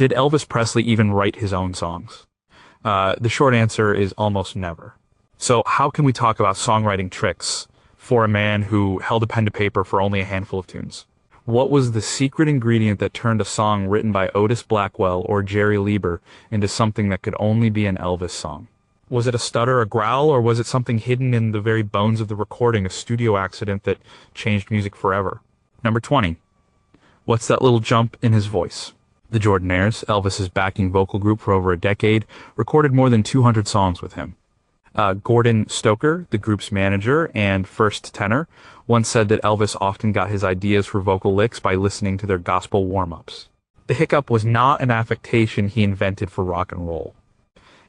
Did Elvis Presley even write his own songs? The short answer is almost never. So how can we talk about songwriting tricks for a man who held a pen to paper for only a handful of tunes? What was the secret ingredient that turned a song written by Otis Blackwell or Jerry Lieber into something that could only be an Elvis song? Was it a stutter, a growl, or was it something hidden in the very bones of the recording, a studio accident that changed music forever? Number 20. What's that little jump in his voice? The Jordanaires, Elvis's backing vocal group for over a decade, recorded more than 200 songs with him. Gordon Stoker, the group's manager and first tenor, once said that Elvis often got his ideas for vocal licks by listening to their gospel warm-ups. The hiccup was not an affectation he invented for rock and roll.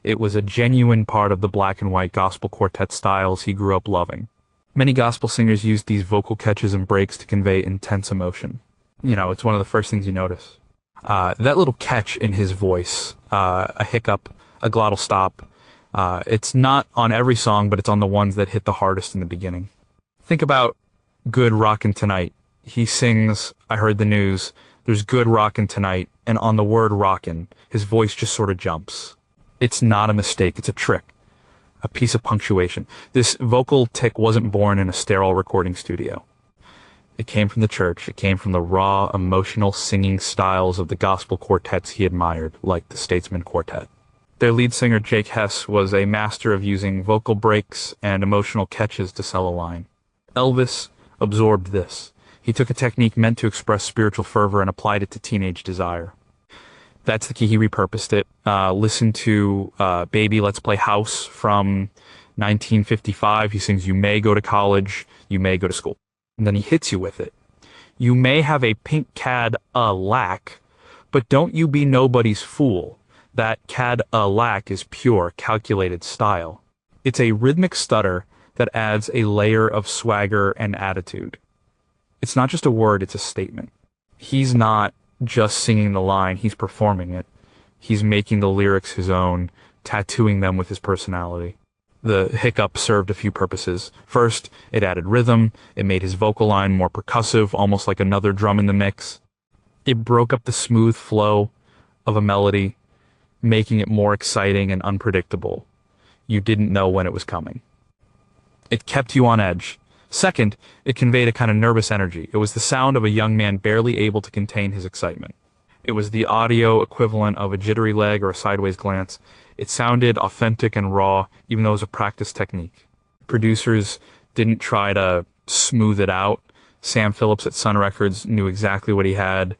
It was a genuine part of the black and white gospel quartet styles he grew up loving. Many gospel singers used these vocal catches and breaks to convey intense emotion. It's one of the first things you notice. That little catch in his voice, a hiccup, a glottal stop, it's not on every song, but it's on the ones that hit the hardest in the beginning. Think about Good Rockin' Tonight. He sings, I heard the news, there's good rockin' tonight, and on the word rockin', his voice just sort of jumps. It's not a mistake, it's a trick. A piece of punctuation. This vocal tick wasn't born in a sterile recording studio. It came from the church. It came from the raw, emotional singing styles of the gospel quartets he admired, like the Statesman Quartet. Their lead singer, Jake Hess, was a master of using vocal breaks and emotional catches to sell a line. Elvis absorbed this. He took a technique meant to express spiritual fervor and applied it to teenage desire. That's the key. He repurposed it. Listen to Baby, Let's Play House from 1955. He sings, you may go to college, you may go to school. And then he hits you with it. You may have a pink Cadillac, but don't you be nobody's fool. That Cadillac is pure, calculated style. It's a rhythmic stutter that adds a layer of swagger and attitude. It's not just a word, it's a statement. He's not just singing the line, he's performing it. He's making the lyrics his own, tattooing them with his personality. The hiccup served a few purposes. First, it added rhythm. It made his vocal line more percussive, almost like another drum in the mix. It broke up the smooth flow of a melody, making it more exciting and unpredictable. You didn't know when it was coming. It kept you on edge. Second, it conveyed a kind of nervous energy. It was the sound of a young man barely able to contain his excitement. It was the audio equivalent of a jittery leg or a sideways glance. It sounded authentic and raw, even though it was a practiced technique. Producers didn't try to smooth it out. Sam Phillips at Sun Records knew exactly what he had.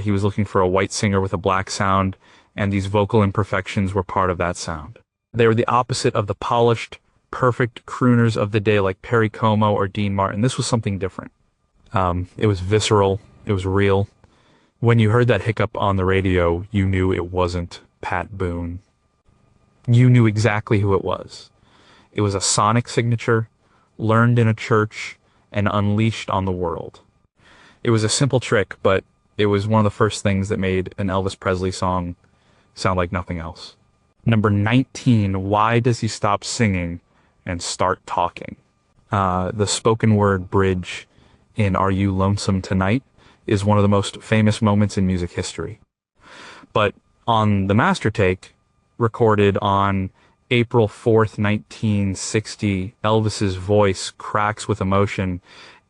He was looking for a white singer with a black sound, and these vocal imperfections were part of that sound. They were the opposite of the polished, perfect crooners of the day like Perry Como or Dean Martin. This was something different. It was visceral. It was real. When you heard that hiccup on the radio, you knew it wasn't Pat Boone. You knew exactly who it was. It was a sonic signature, learned in a church, and unleashed on the world. It was a simple trick, but it was one of the first things that made an Elvis Presley song sound like nothing else. Number 19, why does he stop singing and start talking? The spoken word bridge in Are You Lonesome Tonight is one of the most famous moments in music history. But on the master take, recorded on April 4th, 1960, Elvis's voice cracks with emotion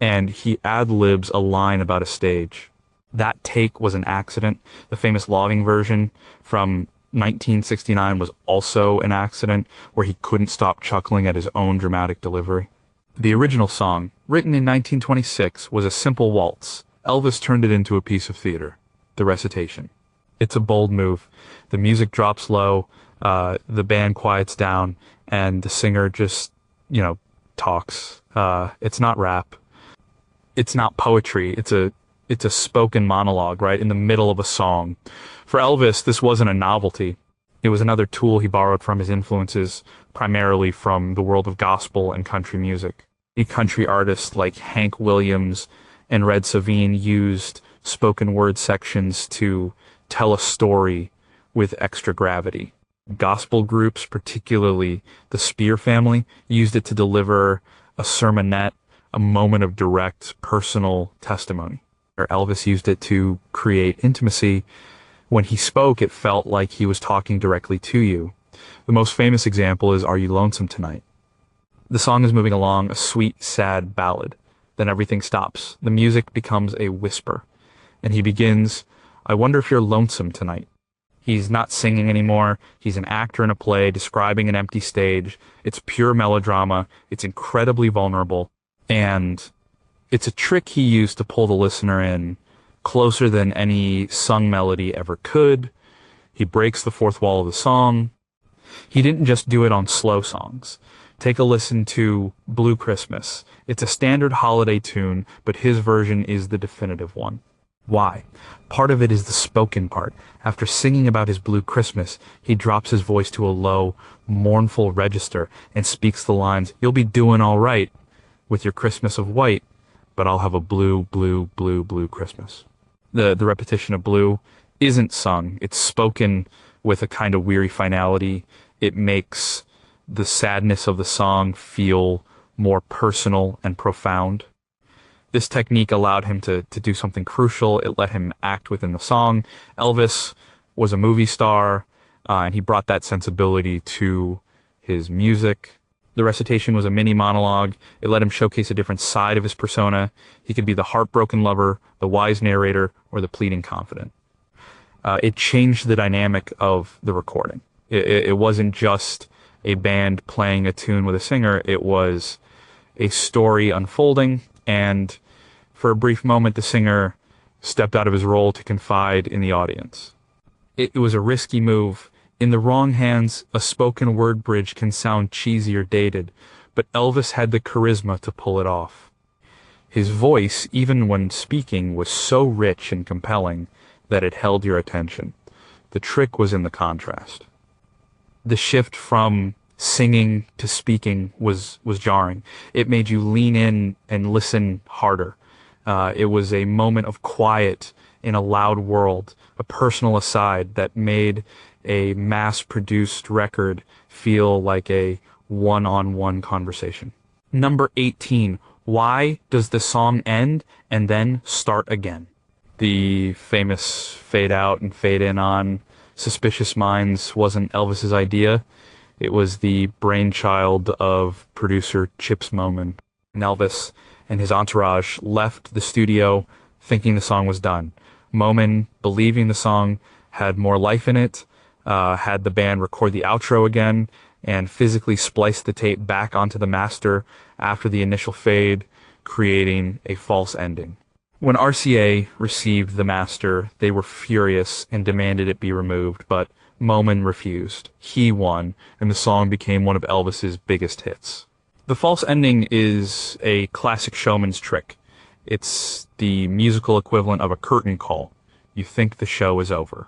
and he ad-libs a line about a stage. That take was an accident. The famous logging version from 1969 was also an accident where he couldn't stop chuckling at his own dramatic delivery. The original song, written in 1926, was a simple waltz. Elvis turned it into a piece of theater, the recitation. It's a bold move. The music drops low, the band quiets down, and the singer just, talks. It's not rap. It's not poetry. It's a spoken monologue, right, in the middle of a song. For Elvis, this wasn't a novelty. It was another tool he borrowed from his influences, primarily from the world of gospel and country music. Country artists like Hank Williams and Red Savine used spoken word sections to tell a story with extra gravity. Gospel groups, particularly the Spear family, used it to deliver a sermonette, a moment of direct personal testimony. Elvis used it to create intimacy When he spoke, it felt like he was talking directly to you. The most famous example is Are You Lonesome Tonight? The song is moving along, a sweet, sad ballad. Then everything stops. The music becomes a whisper. And he begins, I wonder if you're lonesome tonight. He's not singing anymore. He's an actor in a play describing an empty stage. It's pure melodrama. It's incredibly vulnerable. And it's a trick he used to pull the listener in closer than any sung melody ever could. He breaks the fourth wall of the song. He didn't just do it on slow songs. Take a listen to Blue Christmas. It's a standard holiday tune, but his version is the definitive one. Why? Part of it is the spoken part. After singing about his blue Christmas, he drops his voice to a low, mournful register and speaks the lines, You'll be doing all right with your Christmas of white, but I'll have a blue, blue, blue, blue Christmas. The repetition of blue isn't sung. It's spoken with a kind of weary finality. It makes the sadness of the song feel more personal and profound. This technique allowed him to do something crucial. It let him act within the song. Elvis was a movie star, and he brought that sensibility to his music. The recitation was a mini monologue. It let him showcase a different side of his persona. He could be the heartbroken lover, the wise narrator, or the pleading confidant. It changed the dynamic of the recording. It wasn't just a band playing a tune with a singer. It was a story unfolding, and for a brief moment, the singer stepped out of his role to confide in the audience. It was a risky move. In the wrong hands, a spoken word bridge can sound cheesy or dated, but Elvis had the charisma to pull it off. His voice, even when speaking, was so rich and compelling that it held your attention. The trick was in the contrast. The shift from singing to speaking was jarring. It made you lean in and listen harder. It was a moment of quiet in a loud world, a personal aside that made a mass-produced record feel like a one-on-one conversation. Number 18. Why does the song end and then start again? The famous fade out and fade in on Suspicious Minds wasn't Elvis's idea. It was the brainchild of producer Chips Moman. And Elvis and his entourage left the studio thinking the song was done. Moman, believing the song had more life in it, had the band record the outro again, and physically splice the tape back onto the master after the initial fade, creating a false ending. When RCA received the master, they were furious and demanded it be removed, but Moman refused. He won, and the song became one of Elvis's biggest hits. The false ending is a classic showman's trick. It's the musical equivalent of a curtain call. You think the show is over.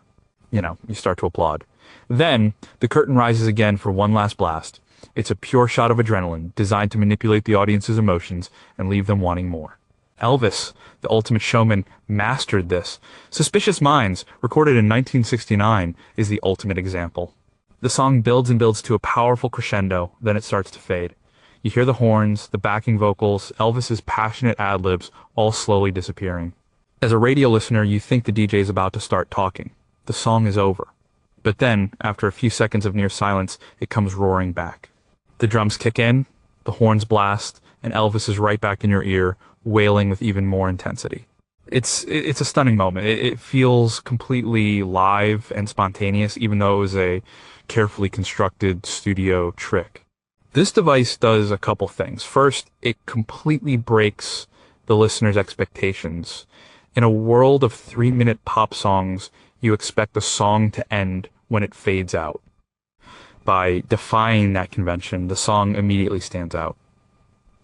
You start to applaud. Then, the curtain rises again for one last blast. It's a pure shot of adrenaline, designed to manipulate the audience's emotions and leave them wanting more. Elvis, the ultimate showman, mastered this. Suspicious Minds, recorded in 1969, is the ultimate example. The song builds and builds to a powerful crescendo, then it starts to fade. You hear the horns, the backing vocals, Elvis's passionate ad-libs, all slowly disappearing. As a radio listener, you think the DJ is about to start talking. The song is over. But then, after a few seconds of near silence, it comes roaring back. The drums kick in, the horns blast, and Elvis is right back in your ear, wailing with even more intensity. It's a stunning moment. It feels completely live and spontaneous, even though it was a carefully constructed studio trick. This device does a couple things. First, it completely breaks the listener's expectations. In a world of 3-minute pop songs, you expect the song to end when it fades out. By defying that convention, the song immediately stands out.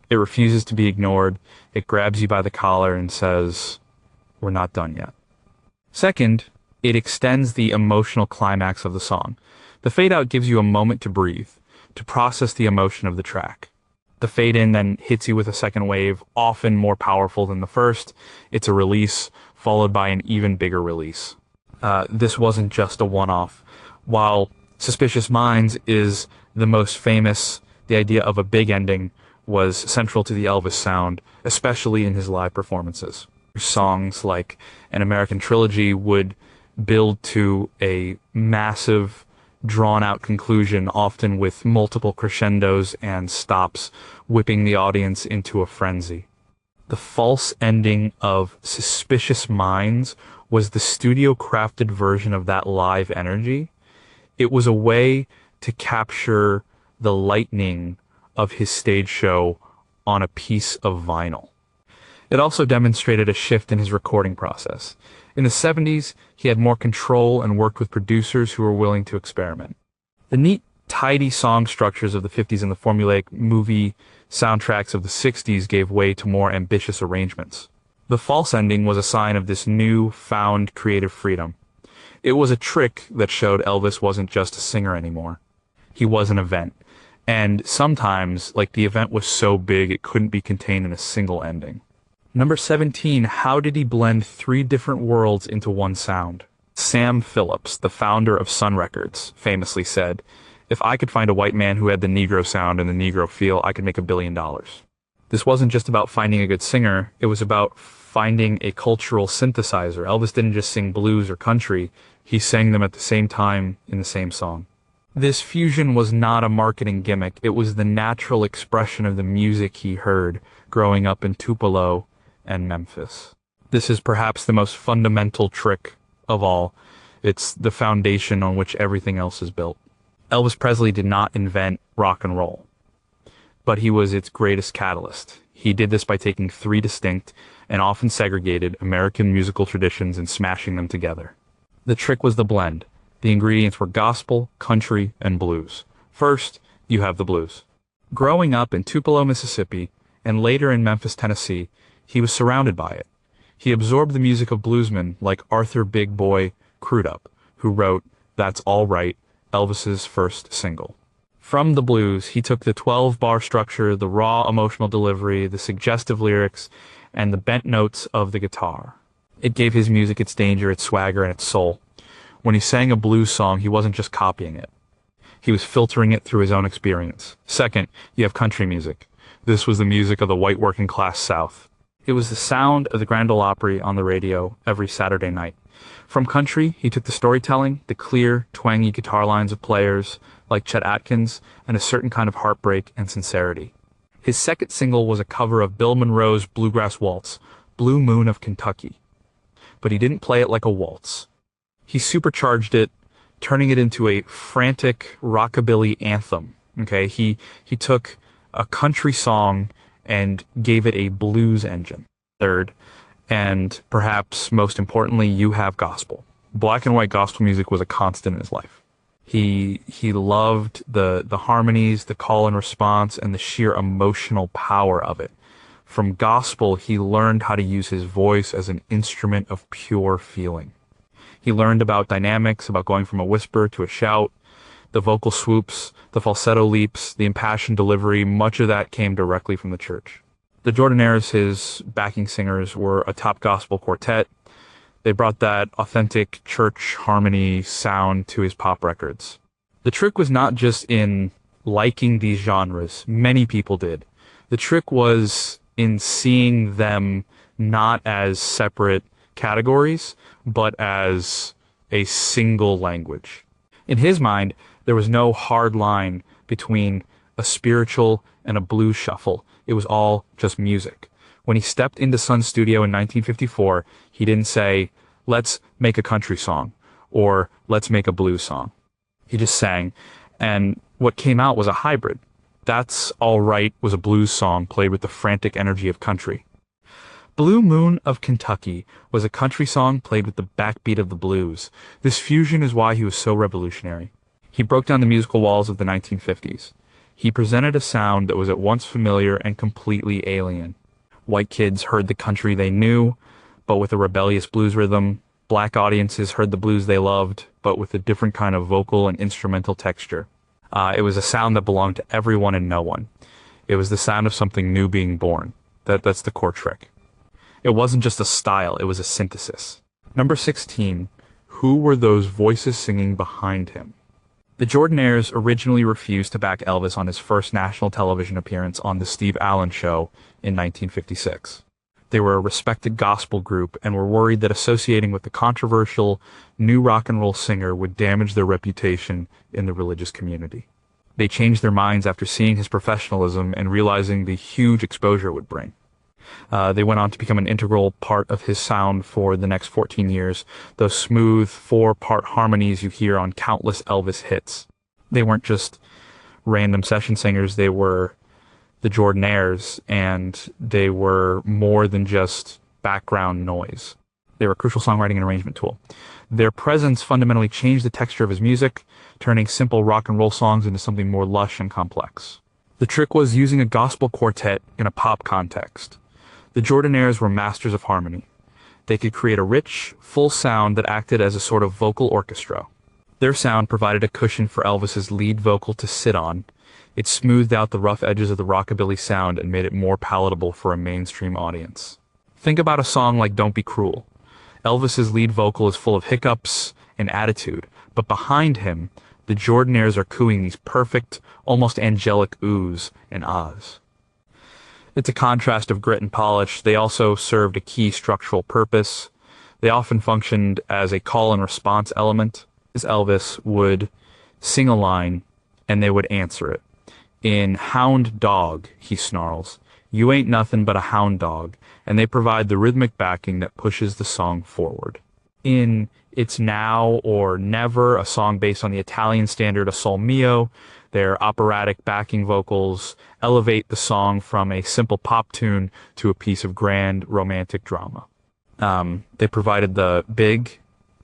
It refuses to be ignored. It grabs you by the collar and says, "We're not done yet." Second, it extends the emotional climax of the song. The fade out gives you a moment to breathe, to process the emotion of the track. The fade in then hits you with a second wave, often more powerful than the first. It's a release, followed by an even bigger release. This wasn't just a one-off. While Suspicious Minds is the most famous, the idea of a big ending was central to the Elvis sound, especially in his live performances. Songs like An American Trilogy would build to a massive, drawn-out conclusion, often with multiple crescendos and stops, whipping the audience into a frenzy. The false ending of Suspicious Minds was the studio-crafted version of that live energy. It was a way to capture the lightning of his stage show on a piece of vinyl. It also demonstrated a shift in his recording process. In the 70s, he had more control and worked with producers who were willing to experiment. The neat, tidy song structures of the 50s and the formulaic movie soundtracks of the 60s gave way to more ambitious arrangements. The false ending was a sign of this new-found creative freedom. It was a trick that showed Elvis wasn't just a singer anymore. He was an event. And sometimes, like, the event was so big it couldn't be contained in a single ending. Number 17, how did he blend 3 different worlds into one sound? Sam Phillips, the founder of Sun Records, famously said, "If I could find a white man who had the Negro sound and the Negro feel, I could make $1 billion." This wasn't just about finding a good singer, it was about finding a cultural synthesizer. Elvis didn't just sing blues or country, he sang them at the same time in the same song. This fusion was not a marketing gimmick, it was the natural expression of the music he heard growing up in Tupelo and Memphis. This is perhaps the most fundamental trick of all. It's the foundation on which everything else is built. Elvis Presley did not invent rock and roll, but he was its greatest catalyst. He did this by taking 3 distinct and often segregated American musical traditions and smashing them together. The trick was the blend. The ingredients were gospel, country, and blues. First, you have the blues. Growing up in Tupelo, Mississippi, and later in Memphis, Tennessee, he was surrounded by it. He absorbed the music of bluesmen like Arthur Big Boy Crudup, who wrote "That's All Right," Elvis's first single. From the blues, he took the 12-bar structure, the raw emotional delivery, the suggestive lyrics, and the bent notes of the guitar. It gave his music its danger, its swagger, and its soul. When he sang a blues song, he wasn't just copying it. He was filtering it through his own experience. Second, you have country music. This was the music of the white working class South. It was the sound of the Grand Ole Opry on the radio every Saturday night. From country, he took the storytelling, the clear, twangy guitar lines of players like Chet Atkins, and a certain kind of heartbreak and sincerity. His second single was a cover of Bill Monroe's bluegrass waltz, Blue Moon of Kentucky. But he didn't play it like a waltz. He supercharged it, turning it into a frantic rockabilly anthem. Okay, he took a country song and gave it a blues engine. Third, and perhaps most importantly, you have gospel. Black and white gospel music was a constant in his life. He loved the harmonies, the call and response, and the sheer emotional power of it. From gospel, he learned how to use his voice as an instrument of pure feeling. He learned about dynamics, about going from a whisper to a shout, the vocal swoops, the falsetto leaps, the impassioned delivery. Much of that came directly from the church. The Jordanaires, his backing singers, were a top gospel quartet. They brought that authentic church harmony sound to his pop records. The trick was not just in liking these genres. Many people did. The trick was in seeing them not as separate categories, but as a single language. In his mind, there was no hard line between a spiritual and a blues shuffle. It was all just music. When he stepped into Sun's studio in 1954, he didn't say, "Let's make a country song," or "Let's make a blues song." He just sang, and what came out was a hybrid. That's All Right was a blues song played with the frantic energy of country. Blue Moon of Kentucky was a country song played with the backbeat of the blues. This fusion is why he was so revolutionary. He broke down the musical walls of the 1950s. He presented a sound that was at once familiar and completely alien. White kids heard the country they knew, but with a rebellious blues rhythm. Black audiences heard the blues they loved, but with a different kind of vocal and instrumental texture. It was a sound that belonged to everyone and no one. It was the sound of something new being born. That's the core trick. It wasn't just a style, it was a synthesis. Number 16, who were those voices singing behind him? The Jordanaires originally refused to back Elvis on his first national television appearance on The Steve Allen Show in 1956. They were a respected gospel group and were worried that associating with the controversial new rock and roll singer would damage their reputation in the religious community. They changed their minds after seeing his professionalism and realizing the huge exposure it would bring. They went on to become an integral part of his sound for the next 14 years, those smooth four-part harmonies you hear on countless Elvis hits. They weren't just random session singers, they were the Jordanaires, and they were more than just background noise. They were a crucial songwriting and arrangement tool. Their presence fundamentally changed the texture of his music, turning simple rock and roll songs into something more lush and complex. The trick was using a gospel quartet in a pop context. The Jordanaires were masters of harmony. They could create a rich, full sound that acted as a sort of vocal orchestra. Their sound provided a cushion for Elvis's lead vocal to sit on. It smoothed out the rough edges of the rockabilly sound and made it more palatable for a mainstream audience. Think about a song like Don't Be Cruel. Elvis's lead vocal is full of hiccups and attitude, but behind him, the Jordanaires are cooing these perfect, almost angelic oohs and ahs. It's a contrast of grit and polish. They also served a key structural purpose. They often functioned as a call and response element. As Elvis would sing a line, and they would answer it. In Hound Dog, he snarls, "You ain't nothing but a hound dog," and they provide the rhythmic backing that pushes the song forward. In It's Now or Never, a song based on the Italian standard of Sol Mio, their operatic backing vocals elevate the song from a simple pop tune to a piece of grand romantic drama. They provided the big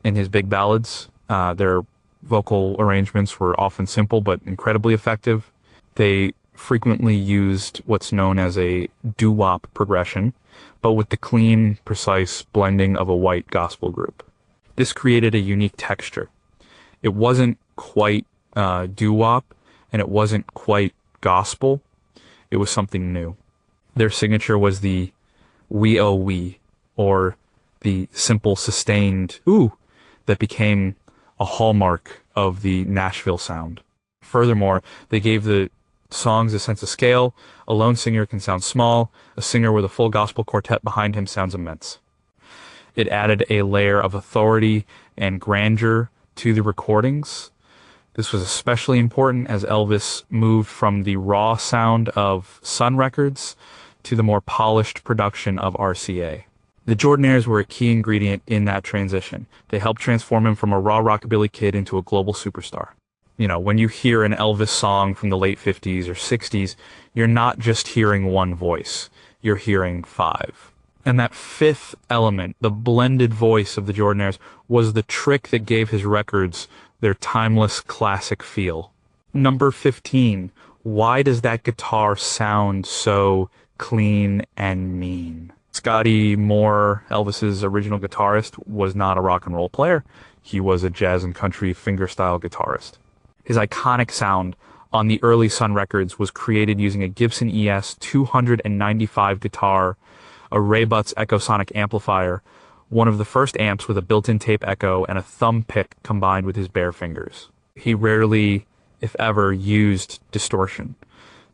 in his big ballads. Their vocal arrangements were often simple but incredibly effective. They frequently used what's known as a doo-wop progression, but with the clean, precise blending of a white gospel group. This created a unique texture. It wasn't quite doo-wop, and it wasn't quite gospel. It was something new. Their signature was the "we oh we," or the simple sustained ooh that became a hallmark of the Nashville sound. Furthermore, they gave the songs a sense of scale. A lone singer can sound small. A singer with a full gospel quartet behind him sounds immense. It added a layer of authority and grandeur to the recordings. This was especially important as Elvis moved from the raw sound of Sun Records to the more polished production of RCA. The Jordanaires were a key ingredient in that transition. They helped transform him from a raw rockabilly kid into a global superstar. You know, when you hear an Elvis song from the late 50s or 60s, you're not just hearing one voice, you're hearing five. And that fifth element, the blended voice of the Jordanaires, was the trick that gave his records their timeless classic feel. Number 15, why does that guitar sound so clean and mean? Scotty Moore, Elvis's original guitarist, was not a rock and roll player. He was a jazz and country fingerstyle guitarist. His iconic sound on the early Sun Records was created using a Gibson ES 295 guitar, a Ray Butts Echosonic amplifier, one of the first amps with a built-in tape echo, and a thumb pick combined with his bare fingers. He rarely, if ever, used distortion.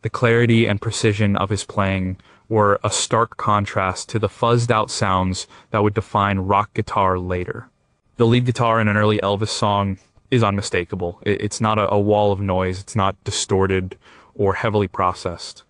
The clarity and precision of his playing were a stark contrast to the fuzzed-out sounds that would define rock guitar later. The lead guitar in an early Elvis song is unmistakable. It's not a wall of noise. It's not distorted or heavily processed.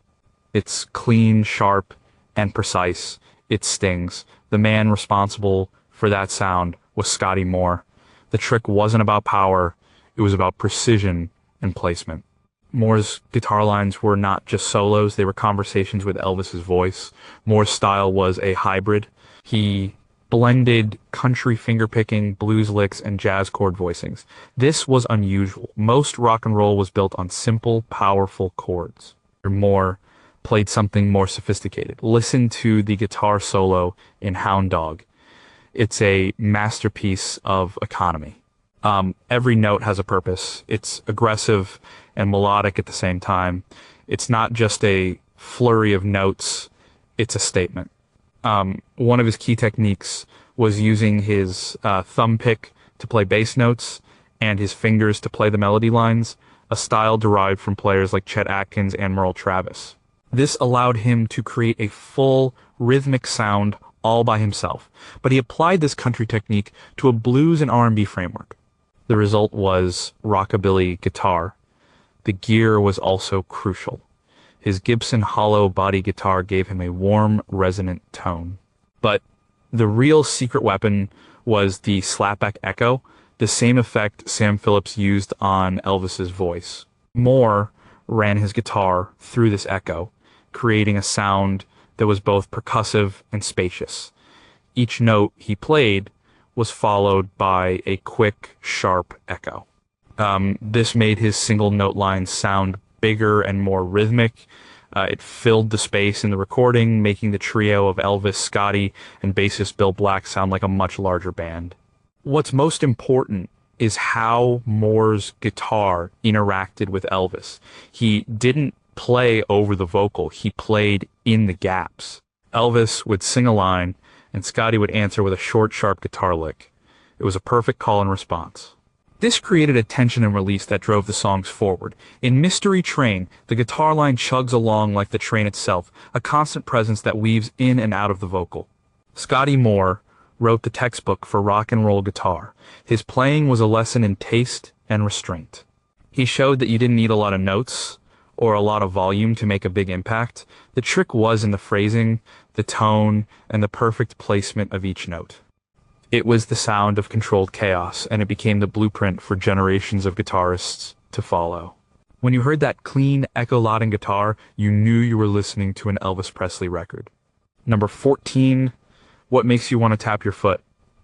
It's clean, sharp, and precise. It stings. The man responsible for that sound was Scotty Moore. The trick wasn't about power. It was about precision and placement. Moore's guitar lines were not just solos. They were conversations with Elvis's voice. Moore's style was a hybrid. He blended country fingerpicking, blues licks, and jazz chord voicings. This was unusual. Most rock and roll was built on simple, powerful chords. Moore played something more sophisticated. Listen to the guitar solo in Hound Dog. It's a masterpiece of economy. Every note has a purpose. It's aggressive and melodic at the same time. It's not just a flurry of notes. It's a statement. One of his key techniques was using his thumb pick to play bass notes and his fingers to play the melody lines, a style derived from players like Chet Atkins and Merle Travis. This allowed him to create a full rhythmic sound all by himself, but he applied this country technique to a blues and R&B framework. The result was rockabilly guitar. The gear was also crucial. His Gibson hollow body guitar gave him a warm, resonant tone. But the real secret weapon was the slapback echo, the same effect Sam Phillips used on Elvis's voice. Moore ran his guitar through this echo, creating a sound that was both percussive and spacious. Each note he played was followed by a quick, sharp echo. This made his single note lines sound bigger and more rhythmic. It filled the space in the recording, making the trio of Elvis, Scotty, and bassist Bill Black sound like a much larger band. What's most important is how Moore's guitar interacted with Elvis. He didn't play over the vocal, he played in the gaps. Elvis would sing a line, and Scotty would answer with a short, sharp guitar lick. It was a perfect call and response. This created a tension and release that drove the songs forward. In Mystery Train, the guitar line chugs along like the train itself, a constant presence that weaves in and out of the vocal. Scotty Moore wrote the textbook for rock and roll guitar. His playing was a lesson in taste and restraint. He showed that you didn't need a lot of notes or a lot of volume to make a big impact. The trick was in the phrasing, the tone, and the perfect placement of each note. It was the sound of controlled chaos, and it became the blueprint for generations of guitarists to follow. When you heard that clean, echo-laden guitar, you knew you were listening to an Elvis Presley record. Number 14, what makes you want to tap your foot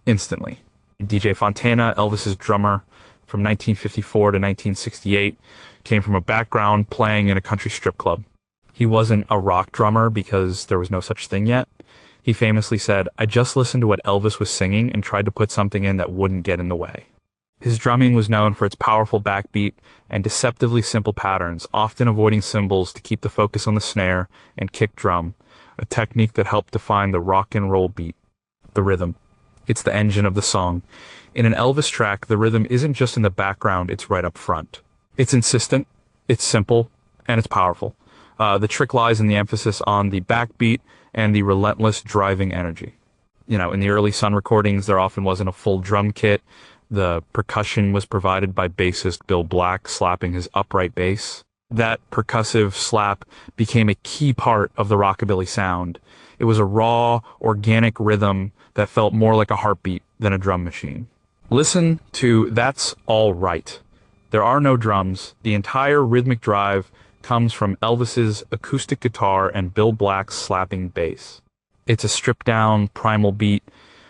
instantly? DJ Fontana, Elvis's drummer from 1954 to 1968, came from a background playing in a country strip club. He wasn't a rock drummer because there was no such thing yet. He famously said, "I just listened to what Elvis was singing and tried to put something in that wouldn't get in the way." His drumming was known for its powerful backbeat and deceptively simple patterns, often avoiding cymbals to keep the focus on the snare and kick drum, a technique that helped define the rock and roll beat. The rhythm. It's the engine of the song. In an Elvis track, the rhythm isn't just in the background, it's right up front. It's insistent, it's simple, and it's powerful. The trick lies in the emphasis on the backbeat and the relentless driving energy. In the early Sun recordings, there often wasn't a full drum kit. The percussion was provided by bassist Bill Black slapping his upright bass. That percussive slap became a key part of the rockabilly sound. It was a raw, organic rhythm that felt more like a heartbeat than a drum machine. Listen to That's All Right. There are no drums. The entire rhythmic drive comes from Elvis's acoustic guitar and Bill Black's slapping bass. It's a stripped-down, primal beat.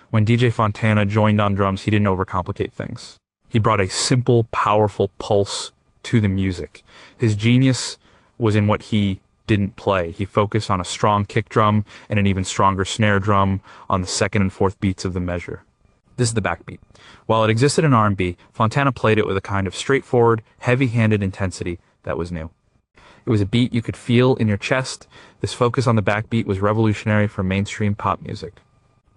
When DJ Fontana joined on drums, he didn't overcomplicate things. He brought a simple, powerful pulse to the music. His genius was in what he didn't play. He focused on a strong kick drum and an even stronger snare drum on the second and fourth beats of the measure. This is the backbeat. While it existed in R&B, Fontana played it with a kind of straightforward, heavy-handed intensity that was new. It was a beat you could feel in your chest. This focus on the backbeat was revolutionary for mainstream pop music.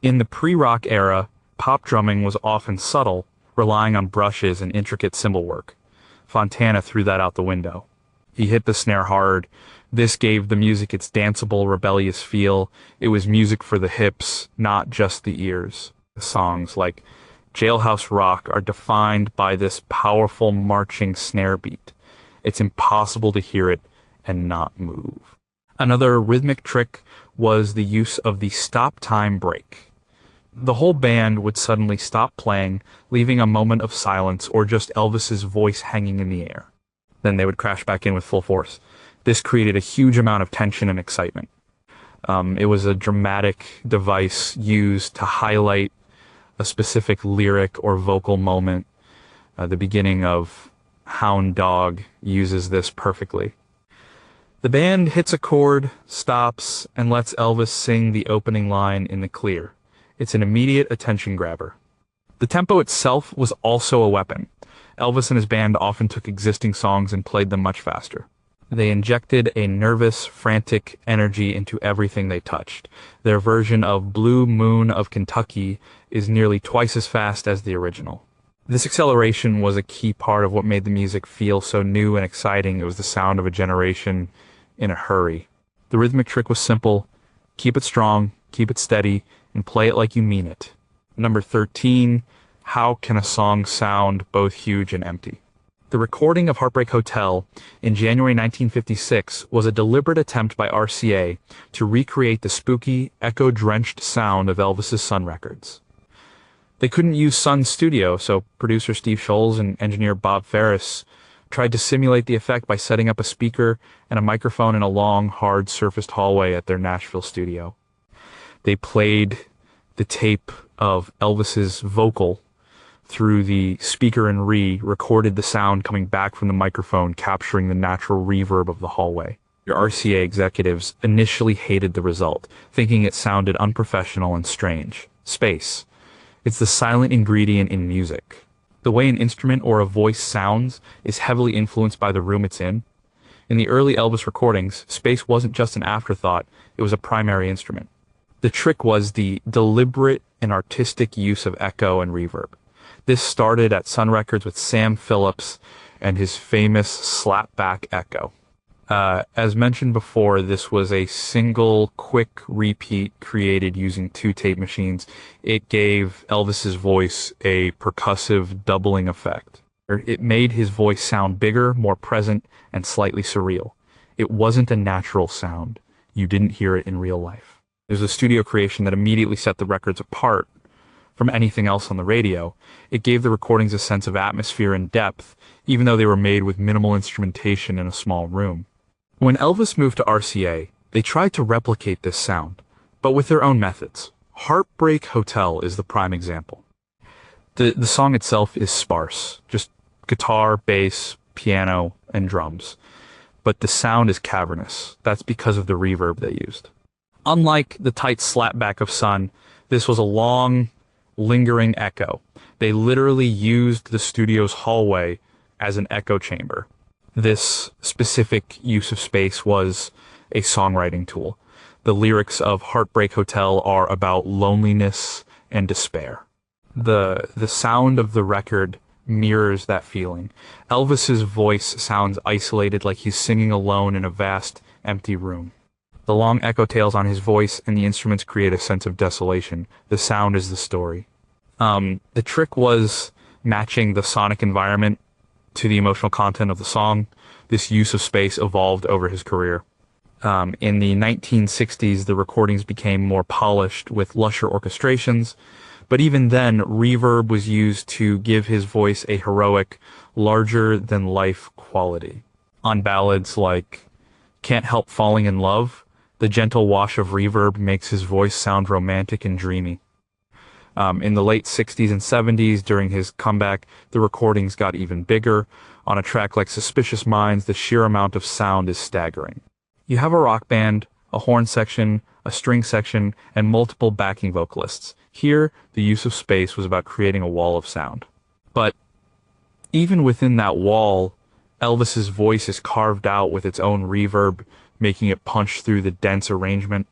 In the pre-rock era, pop drumming was often subtle, relying on brushes and intricate cymbal work. Fontana threw that out the window. He hit the snare hard. This gave the music its danceable, rebellious feel. It was music for the hips, not just the ears. Songs like Jailhouse Rock are defined by this powerful marching snare beat. It's impossible to hear it and not move. Another rhythmic trick was the use of the stop time break. The whole band would suddenly stop playing, leaving a moment of silence or just Elvis's voice hanging in the air. Then they would crash back in with full force. This created a huge amount of tension and excitement. It was a dramatic device used to highlight a specific lyric or vocal moment. The beginning of Hound Dog uses this perfectly. The band hits a chord, stops, and lets Elvis sing the opening line in the clear. It's an immediate attention grabber. The tempo itself was also a weapon. Elvis and his band often took existing songs and played them much faster. They injected a nervous, frantic energy into everything they touched. Their version of Blue Moon of Kentucky is nearly twice as fast as the original. This acceleration was a key part of what made the music feel so new and exciting. It was the sound of a generation in a hurry. The rhythmic trick was simple. Keep it strong, keep it steady, and play it like you mean it. Number 13, how can a song sound both huge and empty? The recording of Heartbreak Hotel in January 1956 was a deliberate attempt by RCA to recreate the spooky, echo-drenched sound of Elvis's Sun records. They couldn't use Sun's studio, so producer Steve Scholes and engineer Bob Ferris tried to simulate the effect by setting up a speaker and a microphone in a long, hard-surfaced hallway at their Nashville studio. They played the tape of Elvis's vocal through the speaker and recorded the sound coming back from the microphone, capturing the natural reverb of the hallway. The RCA executives initially hated the result, thinking it sounded unprofessional and strange. Space. It's the silent ingredient in music. The way an instrument or a voice sounds is heavily influenced by the room it's in. In the early Elvis recordings, space wasn't just an afterthought, it was a primary instrument. The trick was the deliberate and artistic use of echo and reverb. This started at Sun Records with Sam Phillips and his famous slapback echo. As mentioned before, this was a single, quick repeat created using 2 tape machines. It gave Elvis's voice a percussive doubling effect. It made his voice sound bigger, more present, and slightly surreal. It wasn't a natural sound. You didn't hear it in real life. It was a studio creation that immediately set the records apart from anything else on the radio. It gave the recordings a sense of atmosphere and depth, even though they were made with minimal instrumentation in a small room. When Elvis moved to RCA, they tried to replicate this sound, but with their own methods. Heartbreak Hotel is the prime example. The song itself is sparse, just guitar, bass, piano, and drums. But the sound is cavernous. That's because of the reverb they used. Unlike the tight slapback of Sun, this was a long, lingering echo. They literally used the studio's hallway as an echo chamber. This specific use of space was a songwriting tool. The lyrics of Heartbreak Hotel are about loneliness and despair. The sound of the record mirrors that feeling. Elvis's voice sounds isolated, like he's singing alone in a vast, empty room. The long echo tails on his voice and the instruments create a sense of desolation. The sound is the story. The trick was matching the sonic environment to the emotional content of the song. This use of space evolved over his career. In the 1960s, the recordings became more polished with lusher orchestrations, but even then, reverb was used to give his voice a heroic, larger-than-life quality. On ballads like Can't Help Falling in Love, the gentle wash of reverb makes his voice sound romantic and dreamy. In the late 60s and 70s, during his comeback, the recordings got even bigger. On a track like Suspicious Minds, the sheer amount of sound is staggering. You have a rock band, a horn section, a string section, and multiple backing vocalists. Here, the use of space was about creating a wall of sound. But even within that wall, Elvis's voice is carved out with its own reverb, making it punch through the dense arrangement.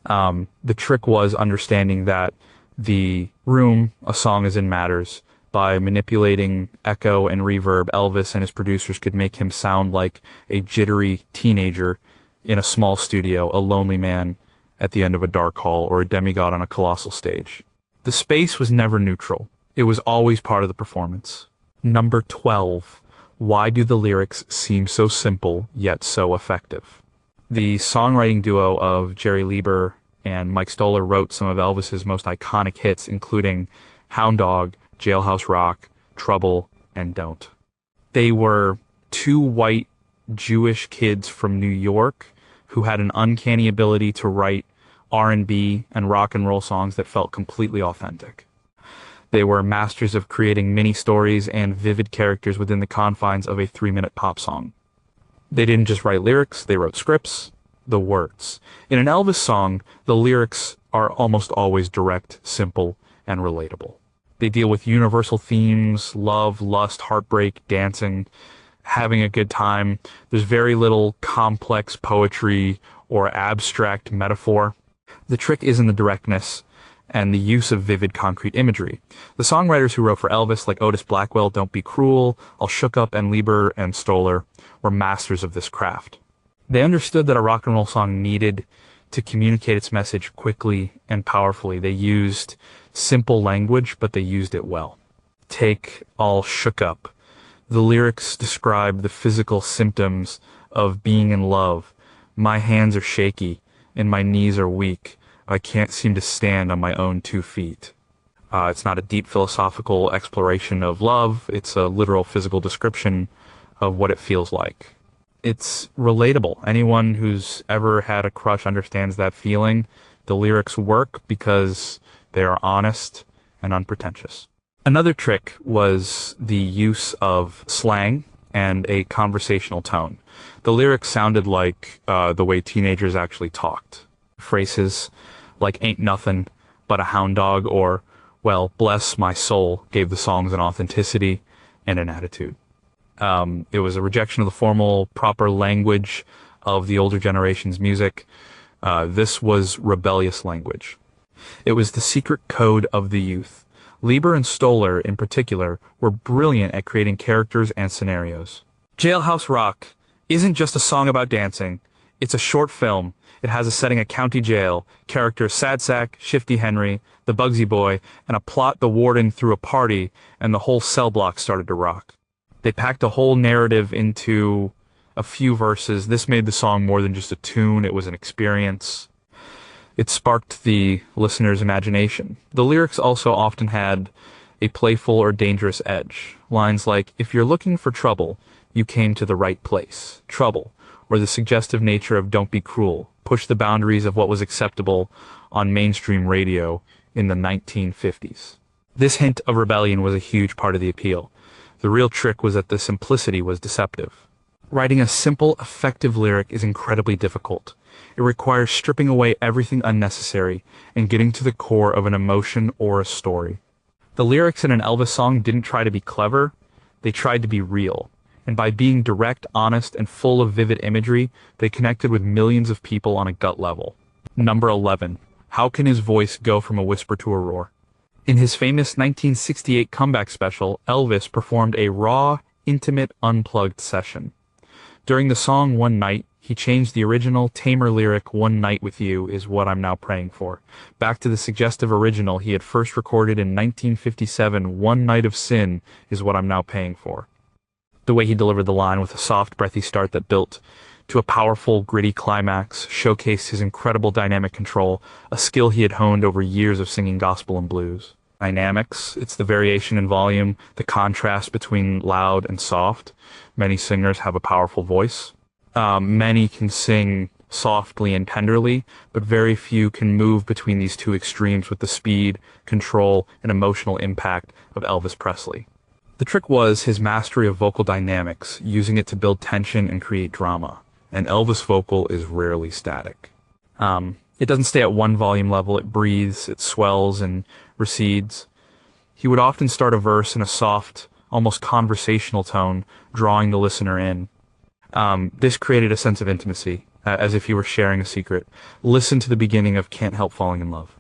The trick was understanding that the room a song is in matters. By manipulating echo and reverb, Elvis and his producers could make him sound like a jittery teenager in a small studio, a lonely man at the end of a dark hall, or a demigod on a colossal stage. The space was never neutral. It was always part of the performance. Number 12. Why do the lyrics seem so simple, yet so effective? The songwriting duo of Jerry Lieber and Mike Stoller wrote some of Elvis's most iconic hits, including Hound Dog, Jailhouse Rock, Trouble, and Don't. They were 2 white Jewish kids from New York who had an uncanny ability to write R&B and rock and roll songs that felt completely authentic. They were masters of creating mini stories and vivid characters within the confines of a 3-minute pop song. They didn't just write lyrics, they wrote scripts, the words. In an Elvis song, the lyrics are almost always direct, simple, and relatable. They deal with universal themes: love, lust, heartbreak, dancing, having a good time. There's very little complex poetry or abstract metaphor. The trick is in the directness and the use of vivid, concrete imagery. The songwriters who wrote for Elvis, like Otis Blackwell, Don't Be Cruel, Al Shook-Up, and Lieber and Stoller, were masters of this craft. They understood that a rock and roll song needed to communicate its message quickly and powerfully. They used simple language, but they used it well. Take All Shook Up. The lyrics describe the physical symptoms of being in love. My hands are shaky and my knees are weak. I can't seem to stand on my own 2 feet. It's not a deep philosophical exploration of love. It's a literal physical description of what it feels like. It's relatable. Anyone who's ever had a crush understands that feeling. The lyrics work because they are honest and unpretentious. Another trick was the use of slang and a conversational tone. The lyrics sounded like the way teenagers actually talked. Phrases like "ain't nothing but a hound dog" or "well, bless my soul" gave the songs an authenticity and an attitude. It was a rejection of the formal, proper language of the older generation's music. This was rebellious language. It was the secret code of the youth. Lieber and Stoller, in particular, were brilliant at creating characters and scenarios. Jailhouse Rock isn't just a song about dancing. It's a short film. It has a setting at county jail, characters Sad Sack, Shifty Henry, the Bugsy Boy, and a plot the warden threw a party and the whole cell block started to rock. They packed a whole narrative into a few verses. This made the song more than just a tune, it was an experience. It sparked the listener's imagination. The lyrics also often had a playful or dangerous edge. Lines like, "If you're looking for trouble, you came to the right place." Trouble, or the suggestive nature of "Don't be cruel," pushed the boundaries of what was acceptable on mainstream radio in the 1950s. This hint of rebellion was a huge part of the appeal. The real trick was that the simplicity was deceptive. Writing a simple, effective lyric is incredibly difficult. It requires stripping away everything unnecessary and getting to the core of an emotion or a story. The lyrics in an Elvis song didn't try to be clever, they tried to be real. And by being direct, honest, and full of vivid imagery, they connected with millions of people on a gut level. Number 11. How can his voice go from a whisper to a roar? In his famous 1968 comeback special, Elvis performed a raw, intimate, unplugged session. During the song One Night, he changed the original tamer lyric "One night with you is what I'm now praying for" back to the suggestive original he had first recorded in 1957, "One night of sin is what I'm now paying for." The way he delivered the line with a soft, breathy start that built to a powerful, gritty climax showcased his incredible dynamic control, a skill he had honed over years of singing gospel and blues. Dynamics, it's the variation in volume, the contrast between loud and soft. Many singers have a powerful voice. Many can sing softly and tenderly, but very few can move between these two extremes with the speed, control, and emotional impact of Elvis Presley. The trick was his mastery of vocal dynamics, using it to build tension and create drama. An Elvis vocal is rarely static. It doesn't stay at one volume level, it breathes, it swells and recedes. He would often start a verse in a soft, almost conversational tone, drawing the listener in. This created a sense of intimacy, as if he were sharing a secret. Listen to the beginning of "Can't Help Falling in Love."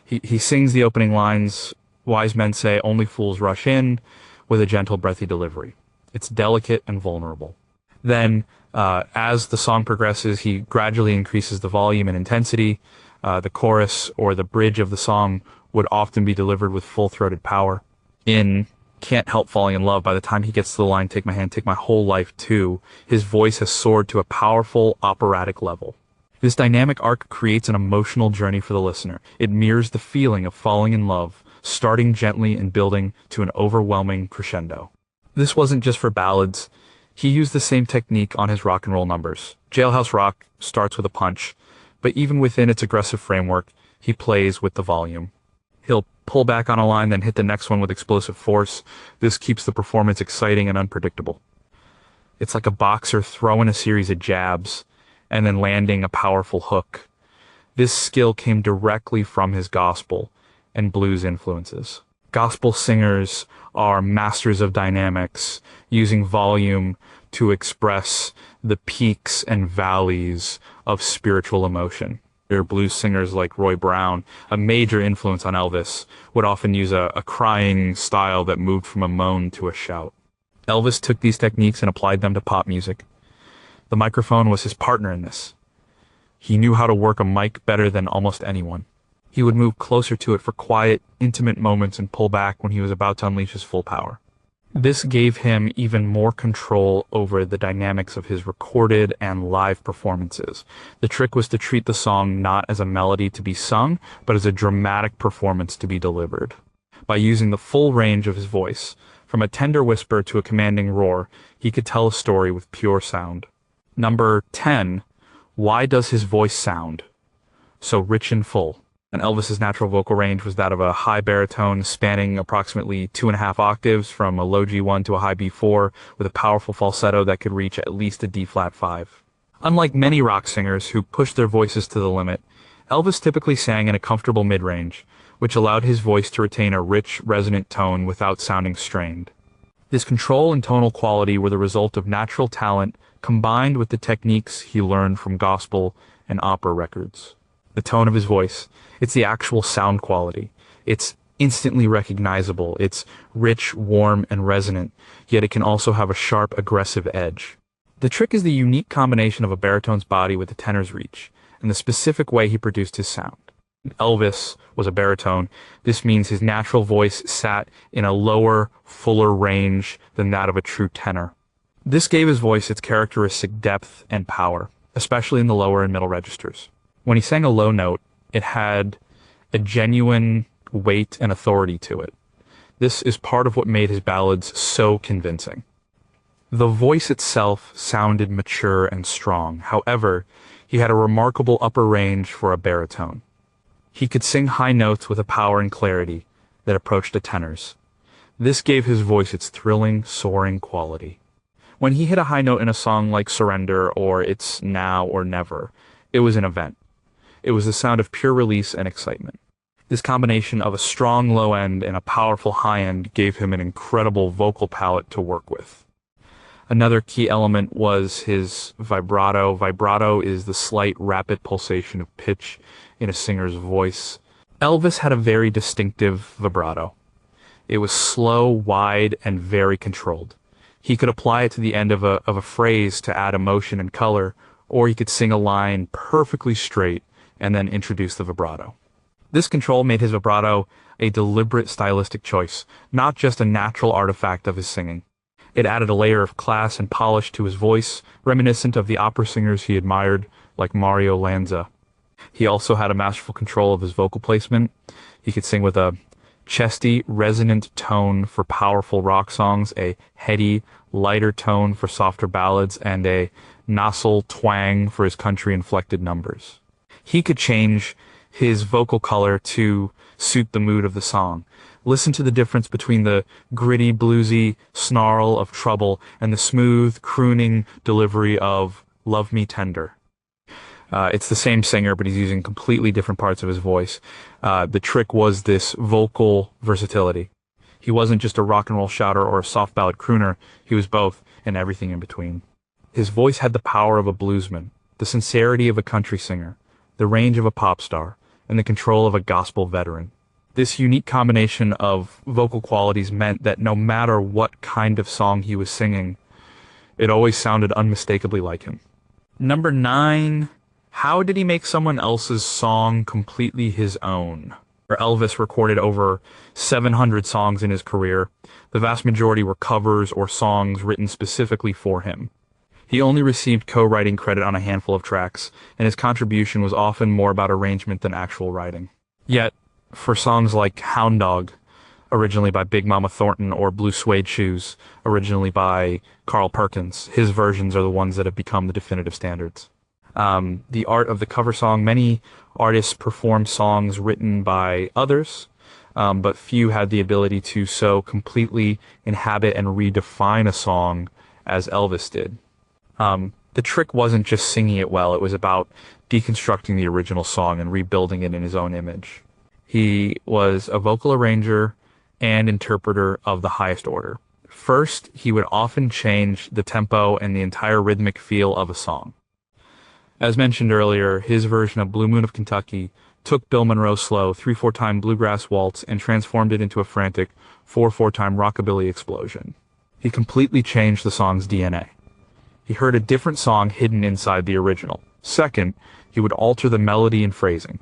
He sings the opening lines, "Wise men say only fools rush in," with a gentle, breathy delivery. It's delicate and vulnerable. Then, as the song progresses, he gradually increases the volume and intensity. The chorus or the bridge of the song would often be delivered with full-throated power. In "Can't Help Falling in Love," by the time he gets to the line, "Take my hand, take my whole life too," his voice has soared to a powerful operatic level. This dynamic arc creates an emotional journey for the listener. It mirrors the feeling of falling in love, starting gently and building to an overwhelming crescendo. This wasn't just for ballads. He used the same technique on his rock and roll numbers. Jailhouse Rock starts with a punch, but even within its aggressive framework, he plays with the volume. He'll pull back on a line, then hit the next one with explosive force. This keeps the performance exciting and unpredictable. It's like a boxer throwing a series of jabs and then landing a powerful hook. This skill came directly from his gospel and blues influences. Gospel singers are masters of dynamics, using volume to express the peaks and valleys of spiritual emotion. Blues singers like Roy Brown, a major influence on Elvis, would often use a crying style that moved from a moan to a shout. Elvis took these techniques and applied them to pop music. The microphone was his partner in this. He knew how to work a mic better than almost anyone. He would move closer to it for quiet, intimate moments and pull back when he was about to unleash his full power. This gave him even more control over the dynamics of his recorded and live performances. The trick was to treat the song not as a melody to be sung, but as a dramatic performance to be delivered. By using the full range of his voice, from a tender whisper to a commanding roar, he could tell a story with pure sound. Number 10. Why does his voice sound so rich and full? And Elvis's natural vocal range was that of a high baritone spanning approximately 2.5 octaves from a low G1 to a high B4 with a powerful falsetto that could reach at least a D-flat 5. Unlike many rock singers who pushed their voices to the limit, Elvis typically sang in a comfortable mid-range, which allowed his voice to retain a rich, resonant tone without sounding strained. This control and tonal quality were the result of natural talent combined with the techniques he learned from gospel and opera records. The tone of his voice, it's the actual sound quality. It's instantly recognizable. It's rich, warm, and resonant, yet it can also have a sharp, aggressive edge. The trick is the unique combination of a baritone's body with a tenor's reach, and the specific way he produced his sound. Elvis was a baritone. This means his natural voice sat in a lower, fuller range than that of a true tenor. This gave his voice its characteristic depth and power, especially in the lower and middle registers. When he sang a low note, it had a genuine weight and authority to it. This is part of what made his ballads so convincing. The voice itself sounded mature and strong. However, he had a remarkable upper range for a baritone. He could sing high notes with a power and clarity that approached a tenor's. This gave his voice its thrilling, soaring quality. When he hit a high note in a song like Surrender or It's Now or Never, it was an event. It was the sound of pure release and excitement. This combination of a strong low end and a powerful high end gave him an incredible vocal palette to work with. Another key element was his vibrato. Vibrato is the slight, rapid pulsation of pitch in a singer's voice. Elvis had a very distinctive vibrato. It was slow, wide, and very controlled. He could apply it to the end of a phrase to add emotion and color, or he could sing a line perfectly straight and then introduce the vibrato. This control made his vibrato a deliberate stylistic choice, not just a natural artifact of his singing. It added a layer of class and polish to his voice, reminiscent of the opera singers he admired, like Mario Lanza. He also had a masterful control of his vocal placement. He could sing with a chesty, resonant tone for powerful rock songs, a heady, lighter tone for softer ballads, and a nasal twang for his country-inflected numbers. He could change his vocal color to suit the mood of the song. Listen to the difference between the gritty, bluesy snarl of Trouble and the smooth, crooning delivery of Love Me Tender. It's the same singer, but he's using completely different parts of his voice. The trick was this vocal versatility. He wasn't just a rock and roll shouter or a soft ballad crooner. He was both and everything in between. His voice had the power of a bluesman, the sincerity of a country singer, the range of a pop star, and the control of a gospel veteran. This unique combination of vocal qualities meant that no matter what kind of song he was singing, it always sounded unmistakably like him. Number 9. How did he make someone else's song completely his own? Elvis recorded over 700 songs in his career. The vast majority were covers or songs written specifically for him. He only received co-writing credit on a handful of tracks, and his contribution was often more about arrangement than actual writing. Yet, for songs like Hound Dog, originally by Big Mama Thornton, or Blue Suede Shoes, originally by Carl Perkins, his versions are the ones that have become the definitive standards. The art of the cover song, many artists perform songs written by others, but few had the ability to so completely inhabit and redefine a song as Elvis did. The trick wasn't just singing it well, it was about deconstructing the original song and rebuilding it in his own image. He was a vocal arranger and interpreter of the highest order. First, he would often change the tempo and the entire rhythmic feel of a song. As mentioned earlier, his version of Blue Moon of Kentucky took Bill Monroe's slow 3/4-time bluegrass waltz and transformed it into a frantic 4/4-time rockabilly explosion. He completely changed the song's DNA. He heard a different song hidden inside the original. Second, he would alter the melody and phrasing.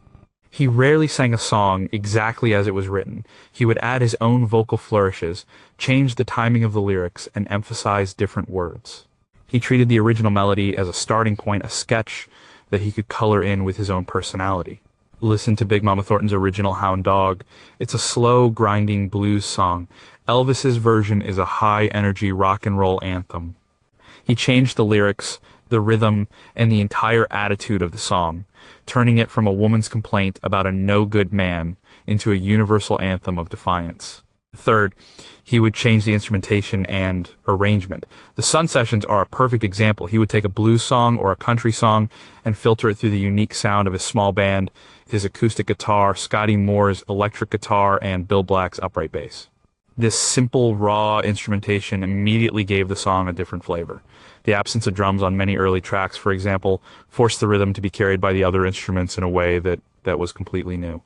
He rarely sang a song exactly as it was written. He would add his own vocal flourishes, change the timing of the lyrics, and emphasize different words. He treated the original melody as a starting point, a sketch that he could color in with his own personality. Listen to Big Mama Thornton's original Hound Dog. It's a slow, grinding blues song. Elvis's version is a high-energy rock and roll anthem. He changed the lyrics, the rhythm, and the entire attitude of the song, turning it from a woman's complaint about a no-good man into a universal anthem of defiance. Third, he would change the instrumentation and arrangement. The Sun Sessions are a perfect example. He would take a blues song or a country song and filter it through the unique sound of his small band, his acoustic guitar, Scotty Moore's electric guitar, and Bill Black's upright bass. This simple, raw instrumentation immediately gave the song a different flavor. The absence of drums on many early tracks, for example, forced the rhythm to be carried by the other instruments in a way that was completely new.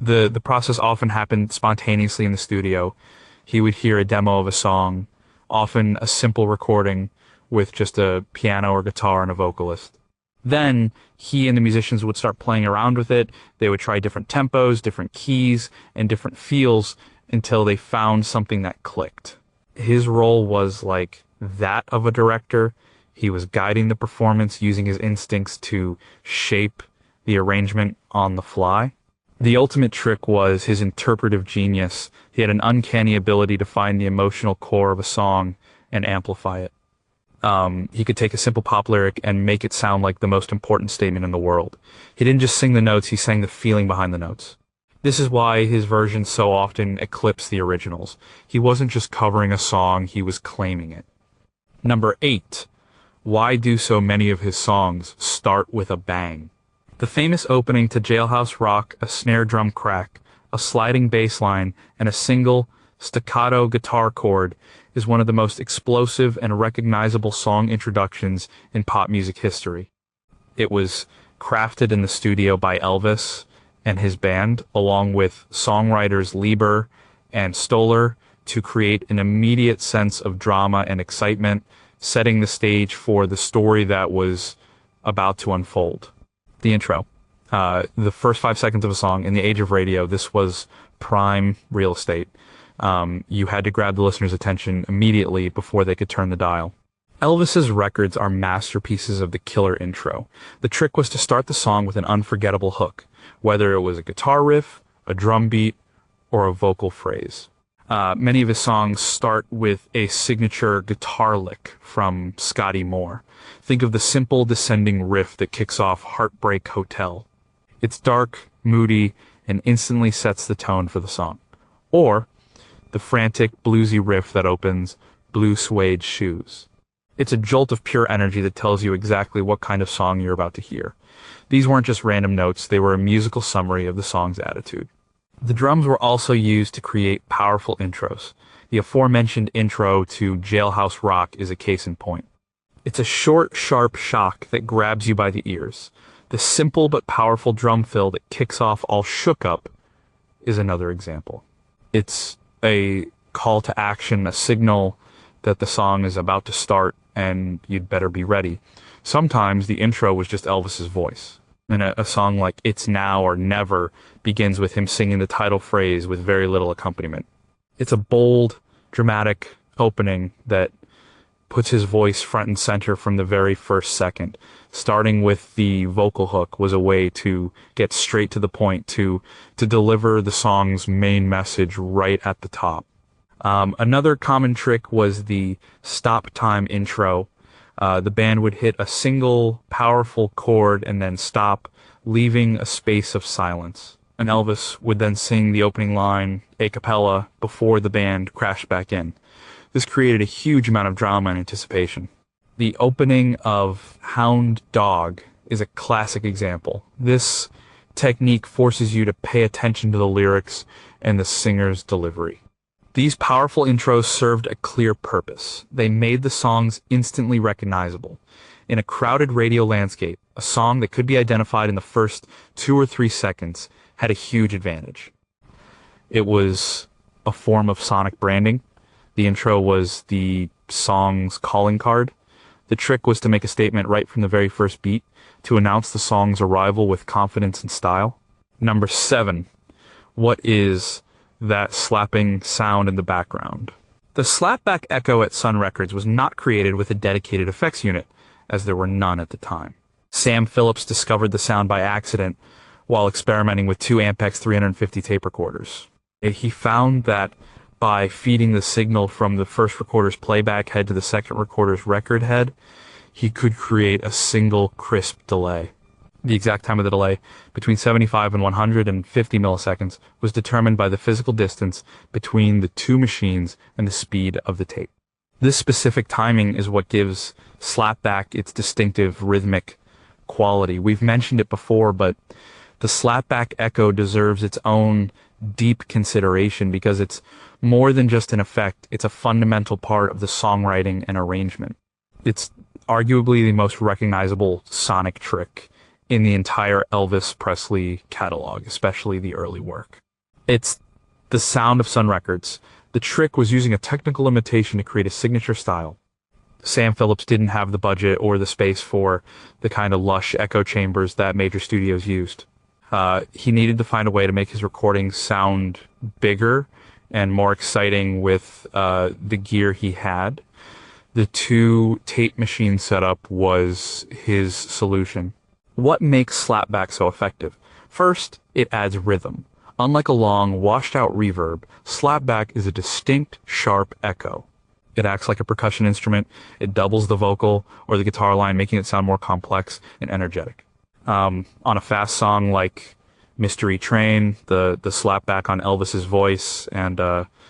The process often happened spontaneously in the studio. He would hear a demo of a song, often a simple recording with just a piano or guitar and a vocalist. Then he and the musicians would start playing around with it. They would try different tempos, different keys, and different feels until they found something that clicked. His role was like that of a director. He was guiding the performance, using his instincts to shape the arrangement on the fly. The ultimate trick was his interpretive genius. He had an uncanny ability to find the emotional core of a song and amplify it. He could take a simple pop lyric and make it sound like the most important statement in the world. He didn't just sing the notes, he sang the feeling behind the notes. This is why his versions so often eclipse the originals. He wasn't just covering a song, he was claiming it. Number 8. Why do so many of his songs start with a bang? The famous opening to Jailhouse Rock, a snare drum crack, a sliding bass line, and a single staccato guitar chord is one of the most explosive and recognizable song introductions in pop music history. It was crafted in the studio by Elvis and his band, along with songwriters Lieber and Stoller, to create an immediate sense of drama and excitement, setting the stage for the story that was about to unfold. The intro. The first 5 seconds of a song. In the age of radio, this was prime real estate. You had to grab the listener's attention immediately before they could turn the dial. Elvis's records are masterpieces of the killer intro. The trick was to start the song with an unforgettable hook, whether it was a guitar riff, a drum beat, or a vocal phrase. Many of his songs start with a signature guitar lick from Scotty Moore. Think of the simple descending riff that kicks off Heartbreak Hotel. It's dark, moody, and instantly sets the tone for the song. Or the frantic, bluesy riff that opens Blue Suede Shoes. It's a jolt of pure energy that tells you exactly what kind of song you're about to hear. These weren't just random notes, they were a musical summary of the song's attitude. The drums were also used to create powerful intros. The aforementioned intro to Jailhouse Rock is a case in point. It's a short, sharp shock that grabs you by the ears. The simple but powerful drum fill that kicks off All Shook Up is another example. It's a call to action, a signal that the song is about to start and you'd better be ready. Sometimes the intro was just Elvis's voice. And a song like It's Now or Never begins with him singing the title phrase with very little accompaniment. It's a bold, dramatic opening that puts his voice front and center from the very first second. Starting with the vocal hook was a way to get straight to the point, to deliver the song's main message right at the top. Another common trick was the stop time intro. The band would hit a single powerful chord and then stop, leaving a space of silence. And Elvis would then sing the opening line a cappella before the band crashed back in. This created a huge amount of drama and anticipation. The opening of Hound Dog is a classic example. This technique forces you to pay attention to the lyrics and the singer's delivery. These powerful intros served a clear purpose. They made the songs instantly recognizable. In a crowded radio landscape, a song that could be identified in the first 2 or 3 seconds had a huge advantage. It was a form of sonic branding. The intro was the song's calling card. The trick was to make a statement right from the very first beat, to announce the song's arrival with confidence and style. Number 7. What is that slapping sound in the background? The slapback echo at Sun Records was not created with a dedicated effects unit, as there were none at the time. Sam Phillips discovered the sound by accident while experimenting with two Ampex 350 tape recorders. He found that by feeding the signal from the first recorder's playback head to the second recorder's record head, he could create a single crisp delay. The exact time of the delay, between 75 and 150 milliseconds, was determined by the physical distance between the two machines and the speed of the tape. This specific timing is what gives slapback its distinctive rhythmic quality. We've mentioned it before, but the slapback echo deserves its own deep consideration because it's more than just an effect. It's a fundamental part of the songwriting and arrangement. It's arguably the most recognizable sonic trick in the entire Elvis Presley catalog, especially the early work. It's the sound of Sun Records. The trick was using a technical limitation to create a signature style. Sam Phillips didn't have the budget or the space for the kind of lush echo chambers that major studios used. He needed to find a way to make his recordings sound bigger and more exciting with the gear he had. The two tape machine setup was his solution. What makes slapback so effective? First, it adds rhythm. Unlike a long, washed-out reverb, slapback is a distinct, sharp echo. It acts like a percussion instrument. It doubles the vocal or the guitar line, making it sound more complex and energetic. On a fast song like Mystery Train, the slapback on Elvis's voice and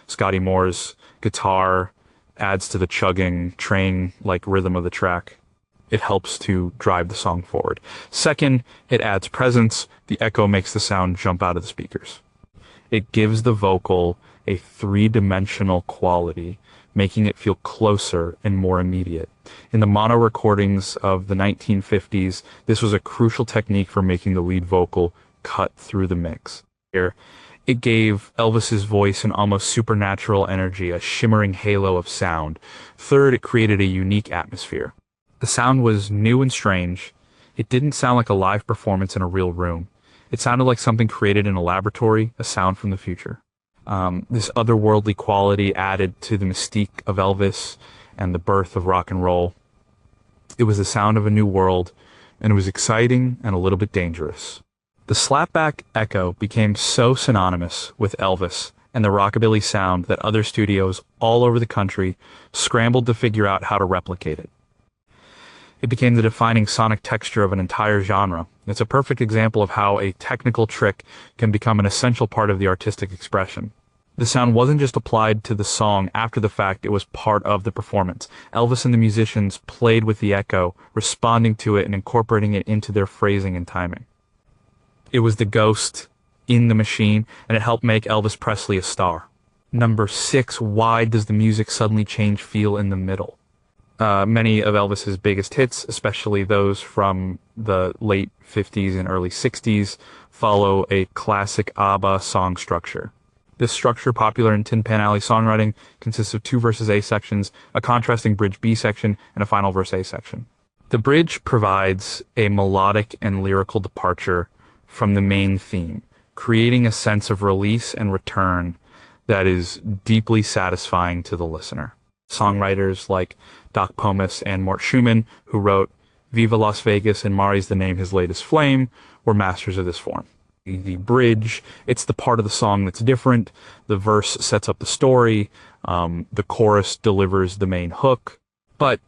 Scotty Moore's guitar adds to the chugging train-like rhythm of the track. It helps to drive the song forward. Second, it adds presence. The echo makes the sound jump out of the speakers. It gives the vocal a three-dimensional quality, making it feel closer and more immediate. In the mono recordings of the 1950s, this was a crucial technique for making the lead vocal cut through the mix. Here, it gave Elvis's voice an almost supernatural energy, a shimmering halo of sound. Third, it created a unique atmosphere. The sound was new and strange. It didn't sound like a live performance in a real room. It sounded like something created in a laboratory, a sound from the future. This otherworldly quality added to the mystique of Elvis and the birth of rock and roll. It was the sound of a new world, and it was exciting and a little bit dangerous. The slapback echo became so synonymous with Elvis and the rockabilly sound that other studios all over the country scrambled to figure out how to replicate it. It became the defining sonic texture of an entire genre. It's a perfect example of how a technical trick can become an essential part of the artistic expression. The sound wasn't just applied to the song after the fact, it was part of the performance. Elvis and the musicians played with the echo, responding to it and incorporating it into their phrasing and timing. It was the ghost in the machine, and it helped make Elvis Presley a star. Number 6, why does the music suddenly change feel in the middle? Many of Elvis's biggest hits, especially those from the late 50s and early 60s, follow a classic ABBA song structure. This structure, popular in Tin Pan Alley songwriting, consists of 2 verses A sections, a contrasting bridge B section, and a final verse A section. The bridge provides a melodic and lyrical departure from the main theme, creating a sense of release and return that is deeply satisfying to the listener. Songwriters like Doc Pomus and Mort Schumann, who wrote Viva Las Vegas and Mari's the Name His Latest Flame, were masters of this form. The bridge, it's the part of the song that's different. The verse sets up the story. The chorus delivers the main hook. But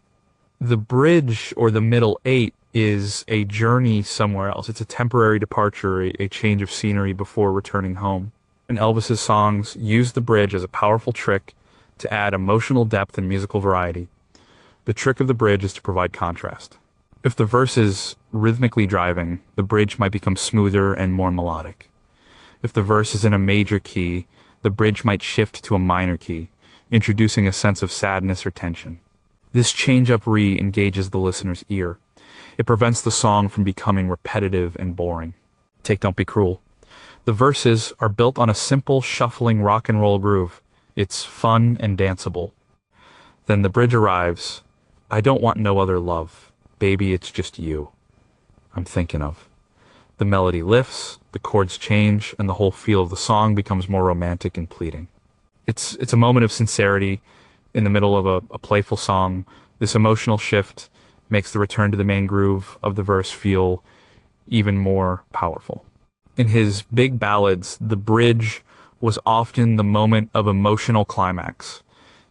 the bridge, or the middle 8, is a journey somewhere else. It's a temporary departure, a change of scenery before returning home. And Elvis's songs use the bridge as a powerful trick to add emotional depth and musical variety. The trick of the bridge is to provide contrast. If the verse is rhythmically driving, the bridge might become smoother and more melodic. If the verse is in a major key, the bridge might shift to a minor key, introducing a sense of sadness or tension. This change-up re-engages the listener's ear. It prevents the song from becoming repetitive and boring. Take Don't Be Cruel. The verses are built on a simple, shuffling rock and roll groove. It's fun and danceable. Then the bridge arrives, I don't want no other love. Baby, it's just you I'm thinking of. The melody lifts, the chords change, and the whole feel of the song becomes more romantic and pleading. It's a moment of sincerity in the middle of a playful song. This emotional shift makes the return to the main groove of the verse feel even more powerful. In his big ballads, the bridge was often the moment of emotional climax.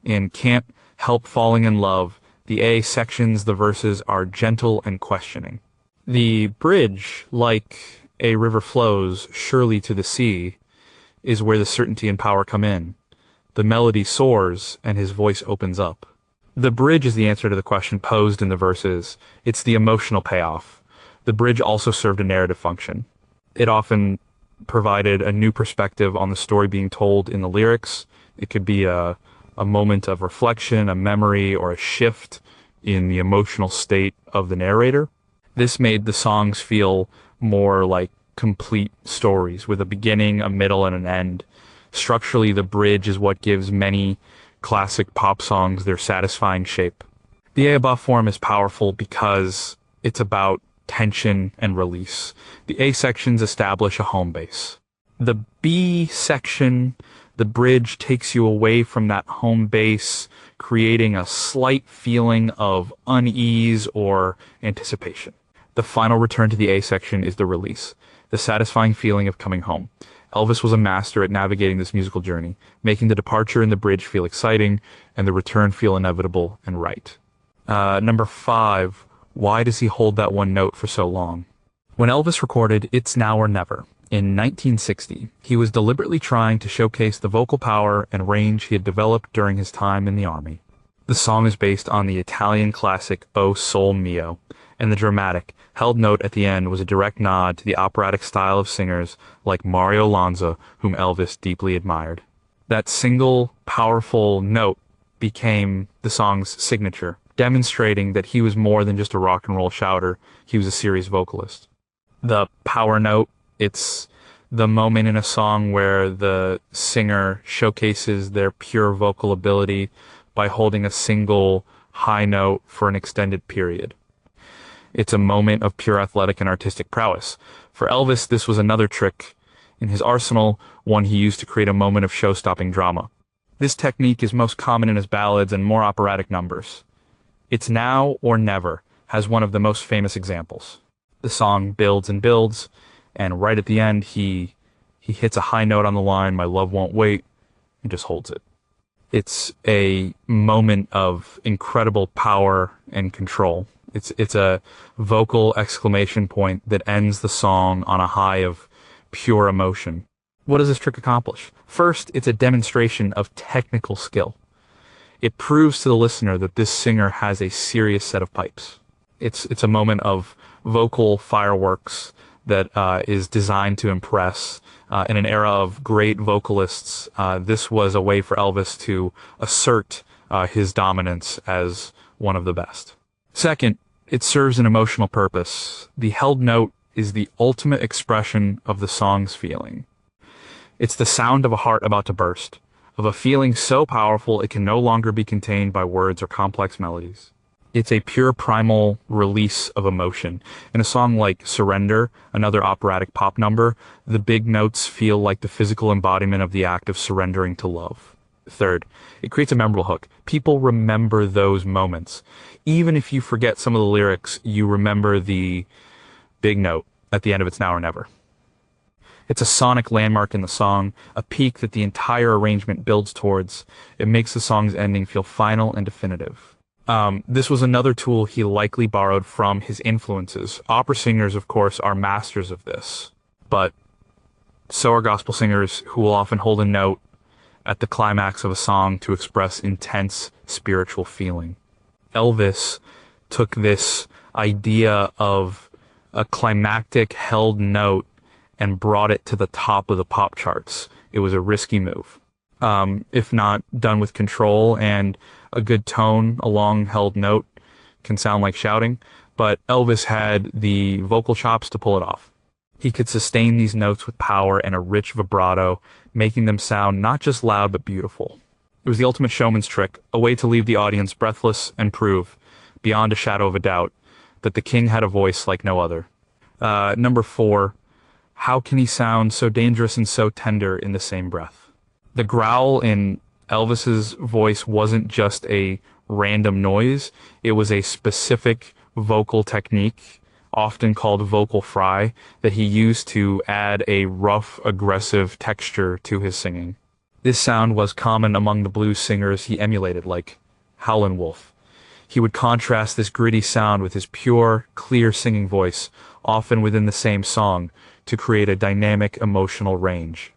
In Can't Help Falling in Love, the A sections, the verses are gentle and questioning. The bridge, like a river flows surely to the sea, is where the certainty and power come in. The melody soars and his voice opens up. The bridge is the answer to the question posed in the verses. It's the emotional payoff. The bridge also served a narrative function. It often provided a new perspective on the story being told in the lyrics. It could be a moment of reflection, a memory, or a shift in the emotional state of the narrator. This made the songs feel more like complete stories with a beginning, a middle, and an end. Structurally, the bridge is what gives many classic pop songs their satisfying shape. The A above form is powerful because it's about tension and release. The A sections establish a home base. The B section, the bridge, takes you away from that home base, creating a slight feeling of unease or anticipation. The final return to the A section is the release, the satisfying feeling of coming home. Elvis was a master at navigating this musical journey, making the departure in the bridge feel exciting and the return feel inevitable and right. Number 5, why does he hold that one note for so long? When Elvis recorded It's Now or Never in 1960, he was deliberately trying to showcase the vocal power and range he had developed during his time in the Army. The song is based on the Italian classic O Sole Mio, and the dramatic, held note at the end was a direct nod to the operatic style of singers like Mario Lanza, whom Elvis deeply admired. That single, powerful note became the song's signature, demonstrating that he was more than just a rock and roll shouter, he was a serious vocalist. The power note, it's the moment in a song where the singer showcases their pure vocal ability by holding a single high note for an extended period. It's a moment of pure athletic and artistic prowess. For Elvis, this was another trick in his arsenal, one he used to create a moment of show-stopping drama. This technique is most common in his ballads and more operatic numbers. It's Now or Never has one of the most famous examples. The song builds and builds, and right at the end, he hits a high note on the line, "My love won't wait," and just holds it. It's a moment of incredible power and control. It's a vocal exclamation point that ends the song on a high of pure emotion. What does this trick accomplish? First, it's a demonstration of technical skill. It proves to the listener that this singer has a serious set of pipes. It's a moment of vocal fireworks that is designed to impress. In an era of great vocalists, this was a way for Elvis to assert his dominance as one of the best. Second, it serves an emotional purpose. The held note is the ultimate expression of the song's feeling. It's the sound of a heart about to burst, of a feeling so powerful it can no longer be contained by words or complex melodies. It's a pure primal release of emotion. In a song like Surrender, another operatic pop number, the big notes feel like the physical embodiment of the act of surrendering to love. Third, it creates a memorable hook. People remember those moments. Even if you forget some of the lyrics, you remember the big note at the end of It's Now or Never. It's a sonic landmark in the song, a peak that the entire arrangement builds towards. It makes the song's ending feel final and definitive. This was another tool he likely borrowed from his influences. Opera singers, of course, are masters of this, but so are gospel singers, who will often hold a note at the climax of a song to express intense spiritual feeling. Elvis took this idea of a climactic held note and brought it to the top of the pop charts. It was a risky move. If not done with control and a good tone, a long held note can sound like shouting, but Elvis had the vocal chops to pull it off. He could sustain these notes with power and a rich vibrato, making them sound not just loud but beautiful. It was the ultimate showman's trick, a way to leave the audience breathless and prove beyond a shadow of a doubt, that the king had a voice like no other. Number 4, how can he sound so dangerous and so tender in the same breath? The growl in Elvis's voice wasn't just a random noise, it was a specific vocal technique, often called vocal fry, that he used to add a rough, aggressive texture to his singing. This sound was common among the blues singers he emulated, like Howlin' Wolf. He would contrast this gritty sound with his pure, clear singing voice, often within the same song, to create a dynamic emotional range.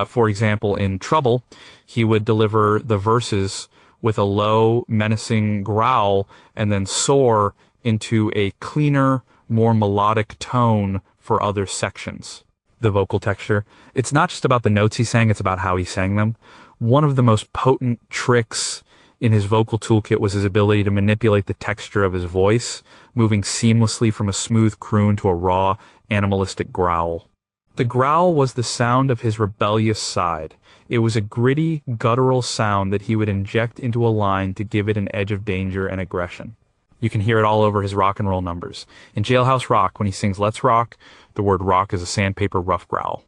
For example, in Trouble, he would deliver the verses with a low, menacing growl and then soar into a cleaner, more melodic tone for other sections. The vocal texture. It's not just about the notes he sang, it's about how he sang them. One of the most potent tricks in his vocal toolkit was his ability to manipulate the texture of his voice, moving seamlessly from a smooth croon to a raw, animalistic growl. The growl was the sound of his rebellious side. It was a gritty, guttural sound that he would inject into a line to give it an edge of danger and aggression. You can hear it all over his rock and roll numbers. In Jailhouse Rock, when he sings Let's Rock, the word rock is a sandpaper rough growl.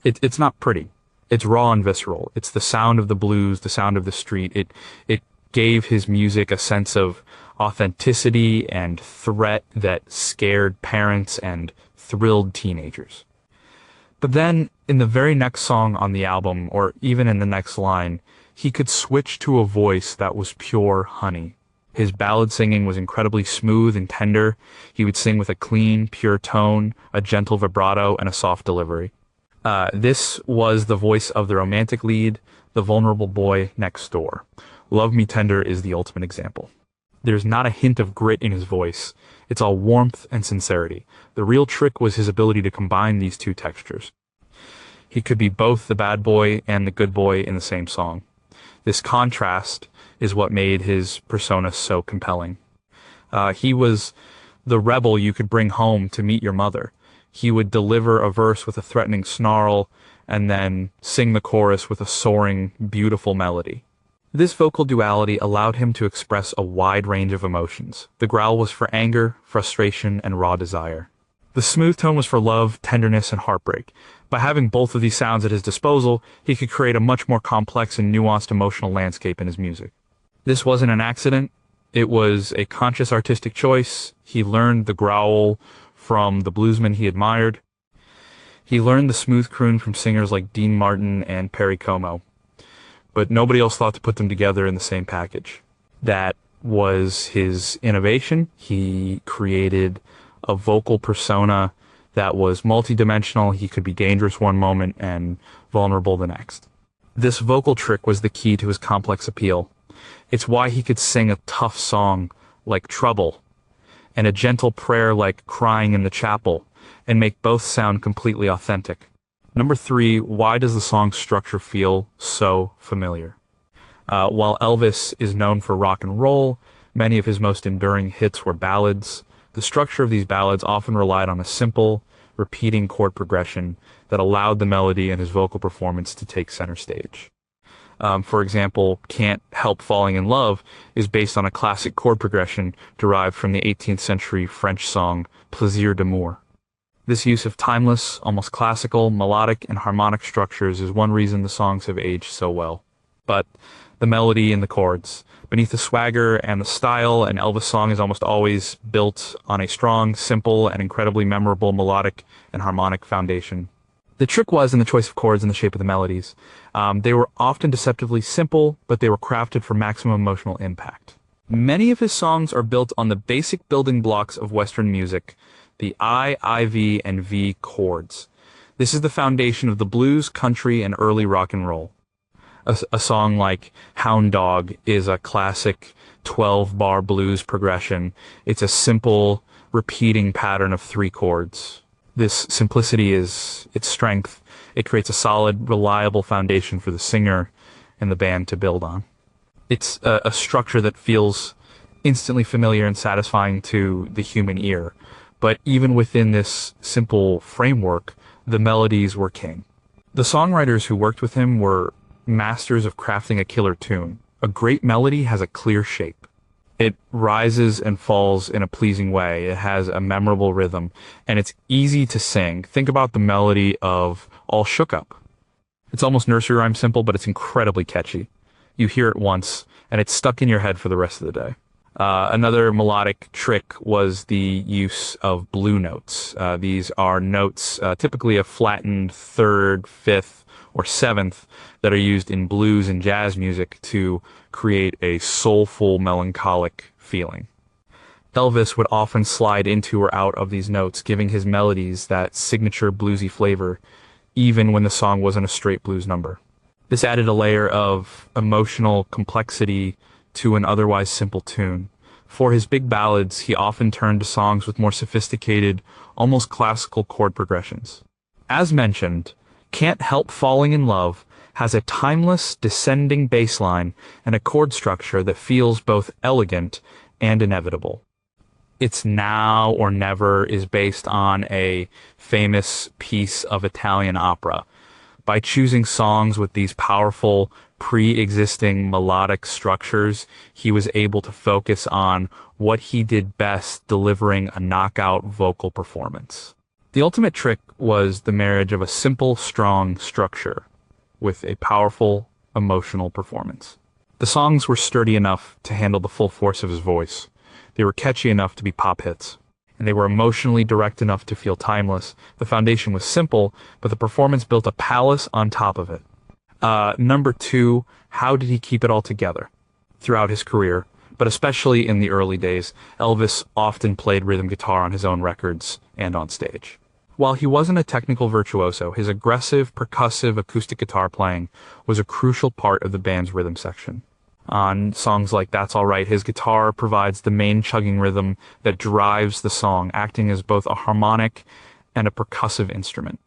It's not pretty. It's raw and visceral. It's the sound of the blues, the sound of the street. It gave his music a sense of authenticity and threat that scared parents and thrilled teenagers. But then, in the very next song on the album, or even in the next line, he could switch to a voice that was pure honey. His ballad singing was incredibly smooth and tender. He would sing with a clean, pure tone, a gentle vibrato, and a soft delivery. This was the voice of the romantic lead, the vulnerable boy next door. Love Me Tender is the ultimate example. There's not a hint of grit in his voice. It's all warmth and sincerity. The real trick was his ability to combine these two textures. He could be both the bad boy and the good boy in the same song. This contrast is what made his persona so compelling. He was the rebel you could bring home to meet your mother. He would deliver a verse with a threatening snarl and then sing the chorus with a soaring, beautiful melody. This vocal duality allowed him to express a wide range of emotions. The growl was for anger, frustration, and raw desire. The smooth tone was for love, tenderness, and heartbreak. By having both of these sounds at his disposal, he could create a much more complex and nuanced emotional landscape in his music. This wasn't an accident. It was a conscious artistic choice. He learned the growl from the bluesmen he admired. He learned the smooth croon from singers like Dean Martin and Perry Como. But nobody else thought to put them together in the same package. That was his innovation. He created a vocal persona that was multidimensional. He could be dangerous one moment and vulnerable the next. This vocal trick was the key to his complex appeal. It's why he could sing a tough song like Trouble and a gentle prayer like Crying in the Chapel and make both sound completely authentic. Number 3, why does the song's structure feel so familiar? While Elvis is known for rock and roll, many of his most enduring hits were ballads. The structure of these ballads often relied on a simple, repeating chord progression that allowed the melody and his vocal performance to take center stage. For example, Can't Help Falling in Love is based on a classic chord progression derived from the 18th century French song Plaisir d'amour. This use of timeless, almost classical, melodic, and harmonic structures is one reason the songs have aged so well. But the melody and the chords. Beneath the swagger and the style, an Elvis song is almost always built on a strong, simple, and incredibly memorable melodic and harmonic foundation. The trick was in the choice of chords and the shape of the melodies. They were often deceptively simple, but they were crafted for maximum emotional impact. Many of his songs are built on the basic building blocks of Western music, the I, IV, and V chords. This is the foundation of the blues, country, and early rock and roll. A song like Hound Dog is a classic 12-bar blues progression. It's a simple, repeating pattern of 3 chords. This simplicity is its strength. It creates a solid, reliable foundation for the singer and the band to build on. It's a structure that feels instantly familiar and satisfying to the human ear. But even within this simple framework, the melodies were king. The songwriters who worked with him were masters of crafting a killer tune. A great melody has a clear shape. It rises and falls in a pleasing way. It has a memorable rhythm, and it's easy to sing. Think about the melody of All Shook Up. It's almost nursery rhyme simple, but it's incredibly catchy. You hear it once, and it's stuck in your head for the rest of the day. Another melodic trick was the use of blue notes. These are notes, typically a flattened third, fifth, or seventh, that are used in blues and jazz music to create a soulful, melancholic feeling. Elvis would often slide into or out of these notes, giving his melodies that signature bluesy flavor, even when the song wasn't a straight blues number. This added a layer of emotional complexity to an otherwise simple tune. For his big ballads, he often turned to songs with more sophisticated, almost classical chord progressions. As mentioned, Can't Help Falling in Love has a timeless, descending bass line and a chord structure that feels both elegant and inevitable. It's Now or Never is based on a famous piece of Italian opera. By choosing songs with these powerful, pre-existing melodic structures, he was able to focus on what he did best, delivering a knockout vocal performance. The ultimate trick was the marriage of a simple, strong structure with a powerful, emotional performance. The songs were sturdy enough to handle the full force of his voice. They were catchy enough to be pop hits, and they were emotionally direct enough to feel timeless. The foundation was simple, but the performance built a palace on top of it. Number two, how did he keep it all together? Throughout his career, but especially in the early days, Elvis often played rhythm guitar on his own records and on stage. While he wasn't a technical virtuoso, his aggressive, percussive acoustic guitar playing was a crucial part of the band's rhythm section. On songs like That's All Right, his guitar provides the main chugging rhythm that drives the song, acting as both a harmonic and a percussive instrument.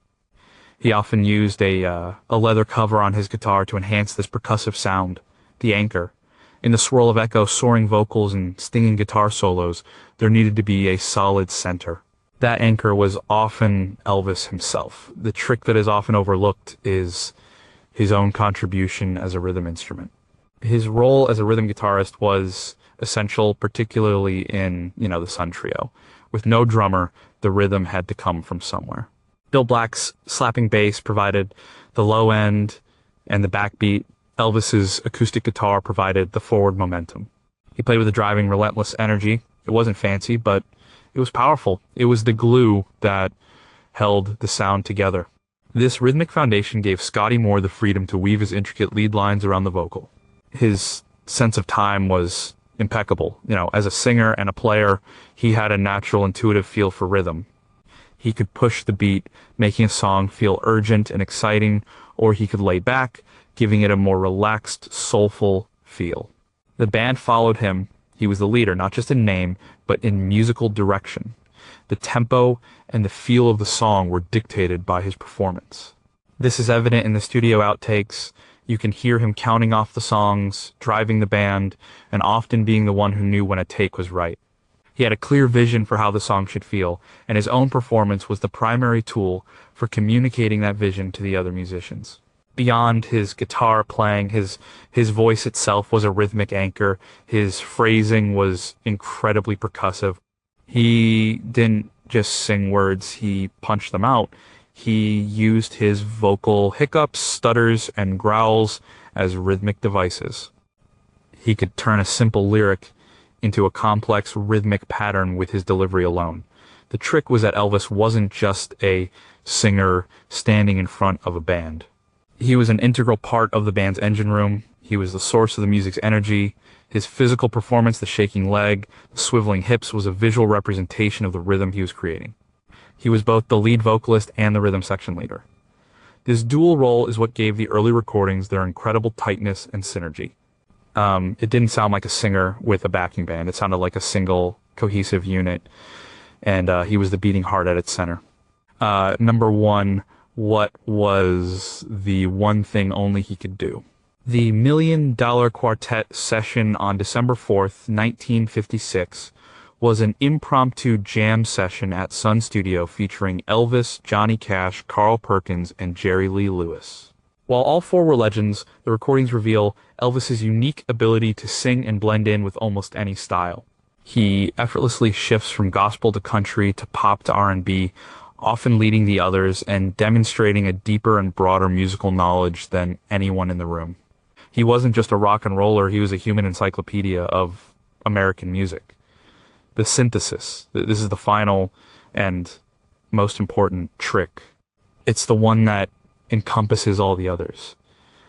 He often used a leather cover on his guitar to enhance this percussive sound, the anchor. In the swirl of echo, soaring vocals, and stinging guitar solos, there needed to be a solid center. That anchor was often Elvis himself. The trick that is often overlooked is his own contribution as a rhythm instrument. His role as a rhythm guitarist was essential, particularly in, the Sun Trio. With no drummer, the rhythm had to come from somewhere. Bill Black's slapping bass provided the low end and the backbeat. Elvis's acoustic guitar provided the forward momentum. He played with a driving, relentless energy. It wasn't fancy, but it was powerful. It was the glue that held the sound together. This rhythmic foundation gave Scotty Moore the freedom to weave his intricate lead lines around the vocal. His sense of time was impeccable. As a singer and a player, he had a natural, intuitive feel for rhythm. He could push the beat, making a song feel urgent and exciting, or he could lay back, giving it a more relaxed, soulful feel. The band followed him. He was the leader, not just in name, but in musical direction. The tempo and the feel of the song were dictated by his performance. This is evident in the studio outtakes. You can hear him counting off the songs, driving the band, and often being the one who knew when a take was right. He had a clear vision for how the song should feel, and his own performance was the primary tool for communicating that vision to the other musicians. Beyond his guitar playing, his voice itself was a rhythmic anchor. His phrasing was incredibly percussive. He didn't just sing words, he punched them out. He used his vocal hiccups, stutters, and growls as rhythmic devices. He could turn a simple lyric into a complex rhythmic pattern with his delivery alone. The trick was that Elvis wasn't just a singer standing in front of a band. He was an integral part of the band's engine room. He was the source of the music's energy. His physical performance, the shaking leg, the swiveling hips, was a visual representation of the rhythm he was creating. He was both the lead vocalist and the rhythm section leader. This dual role is what gave the early recordings their incredible tightness and synergy. It didn't sound like a singer with a backing band. It sounded like a single, cohesive unit, and he was the beating heart at its center. Number one, what was the one thing only he could do? The $1 Million Quartet session on December 4th, 1956, was an impromptu jam session at Sun Studio featuring Elvis, Johnny Cash, Carl Perkins, and Jerry Lee Lewis. While all four were legends, the recordings reveal Elvis's unique ability to sing and blend in with almost any style. He effortlessly shifts from gospel to country to pop to R&B, often leading the others and demonstrating a deeper and broader musical knowledge than anyone in the room. He wasn't just a rock and roller, he was a human encyclopedia of American music. The synthesis, this is the final and most important trick. It's the one that encompasses all the others.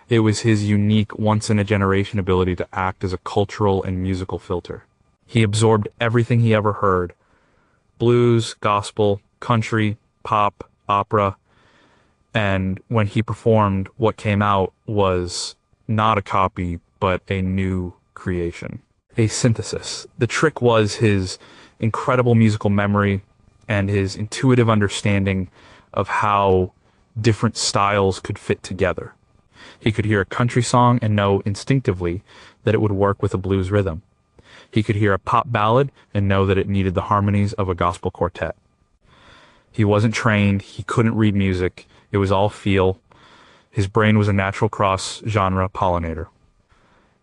It was his unique, once-in-a-generation ability to act as a cultural and musical filter. He absorbed everything he ever heard: blues, gospel, country, pop, opera, and when he performed, what came out was not a copy, but a new creation. A synthesis. The trick was his incredible musical memory and his intuitive understanding of how different styles could fit together. He could hear a country song and know instinctively that it would work with a blues rhythm. He could hear a pop ballad and know that it needed the harmonies of a gospel quartet. He wasn't trained, he couldn't read music, it was all feel. His brain was a natural cross-genre pollinator.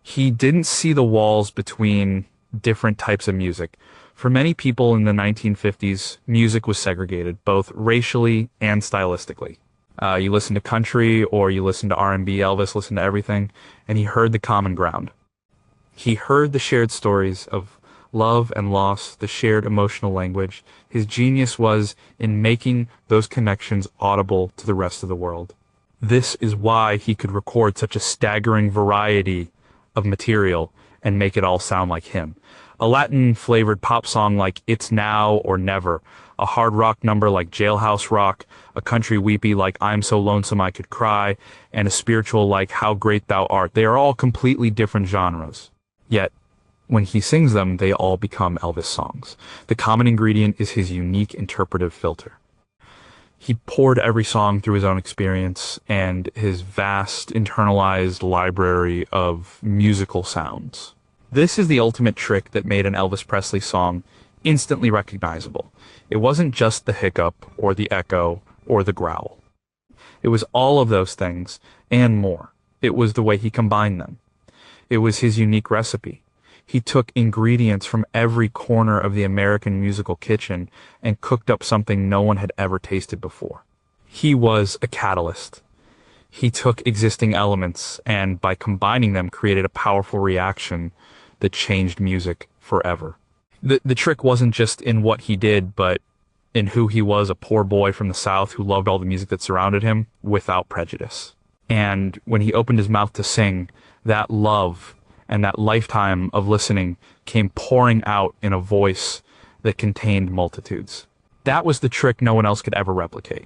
He didn't see the walls between different types of music. For many people in the 1950s, music was segregated, both racially and stylistically. You listen to country or you listen to R&B, Elvis listened to everything, and he heard the common ground. He heard the shared stories of love and loss, the shared emotional language. His genius was in making those connections audible to the rest of the world. This is why he could record such a staggering variety of material and make it all sound like him. A Latin-flavored pop song like It's Now or Never, a hard rock number like Jailhouse Rock, a country weepy like I'm So Lonesome I Could Cry, and a spiritual like How Great Thou Art. They are all completely different genres. Yet, when he sings them, they all become Elvis songs. The common ingredient is his unique interpretive filter. He poured every song through his own experience and his vast internalized library of musical sounds. This is the ultimate trick that made an Elvis Presley song instantly recognizable. It wasn't just the hiccup or the echo or the growl. It was all of those things and more. It was the way he combined them. It was his unique recipe. He took ingredients from every corner of the American musical kitchen and cooked up something no one had ever tasted before. He was a catalyst. He took existing elements and, by combining them, created a powerful reaction that changed music forever. The trick wasn't just in what he did, but in who he was, a poor boy from the South who loved all the music that surrounded him without prejudice. And when he opened his mouth to sing, that love and that lifetime of listening came pouring out in a voice that contained multitudes. That was the trick no one else could ever replicate.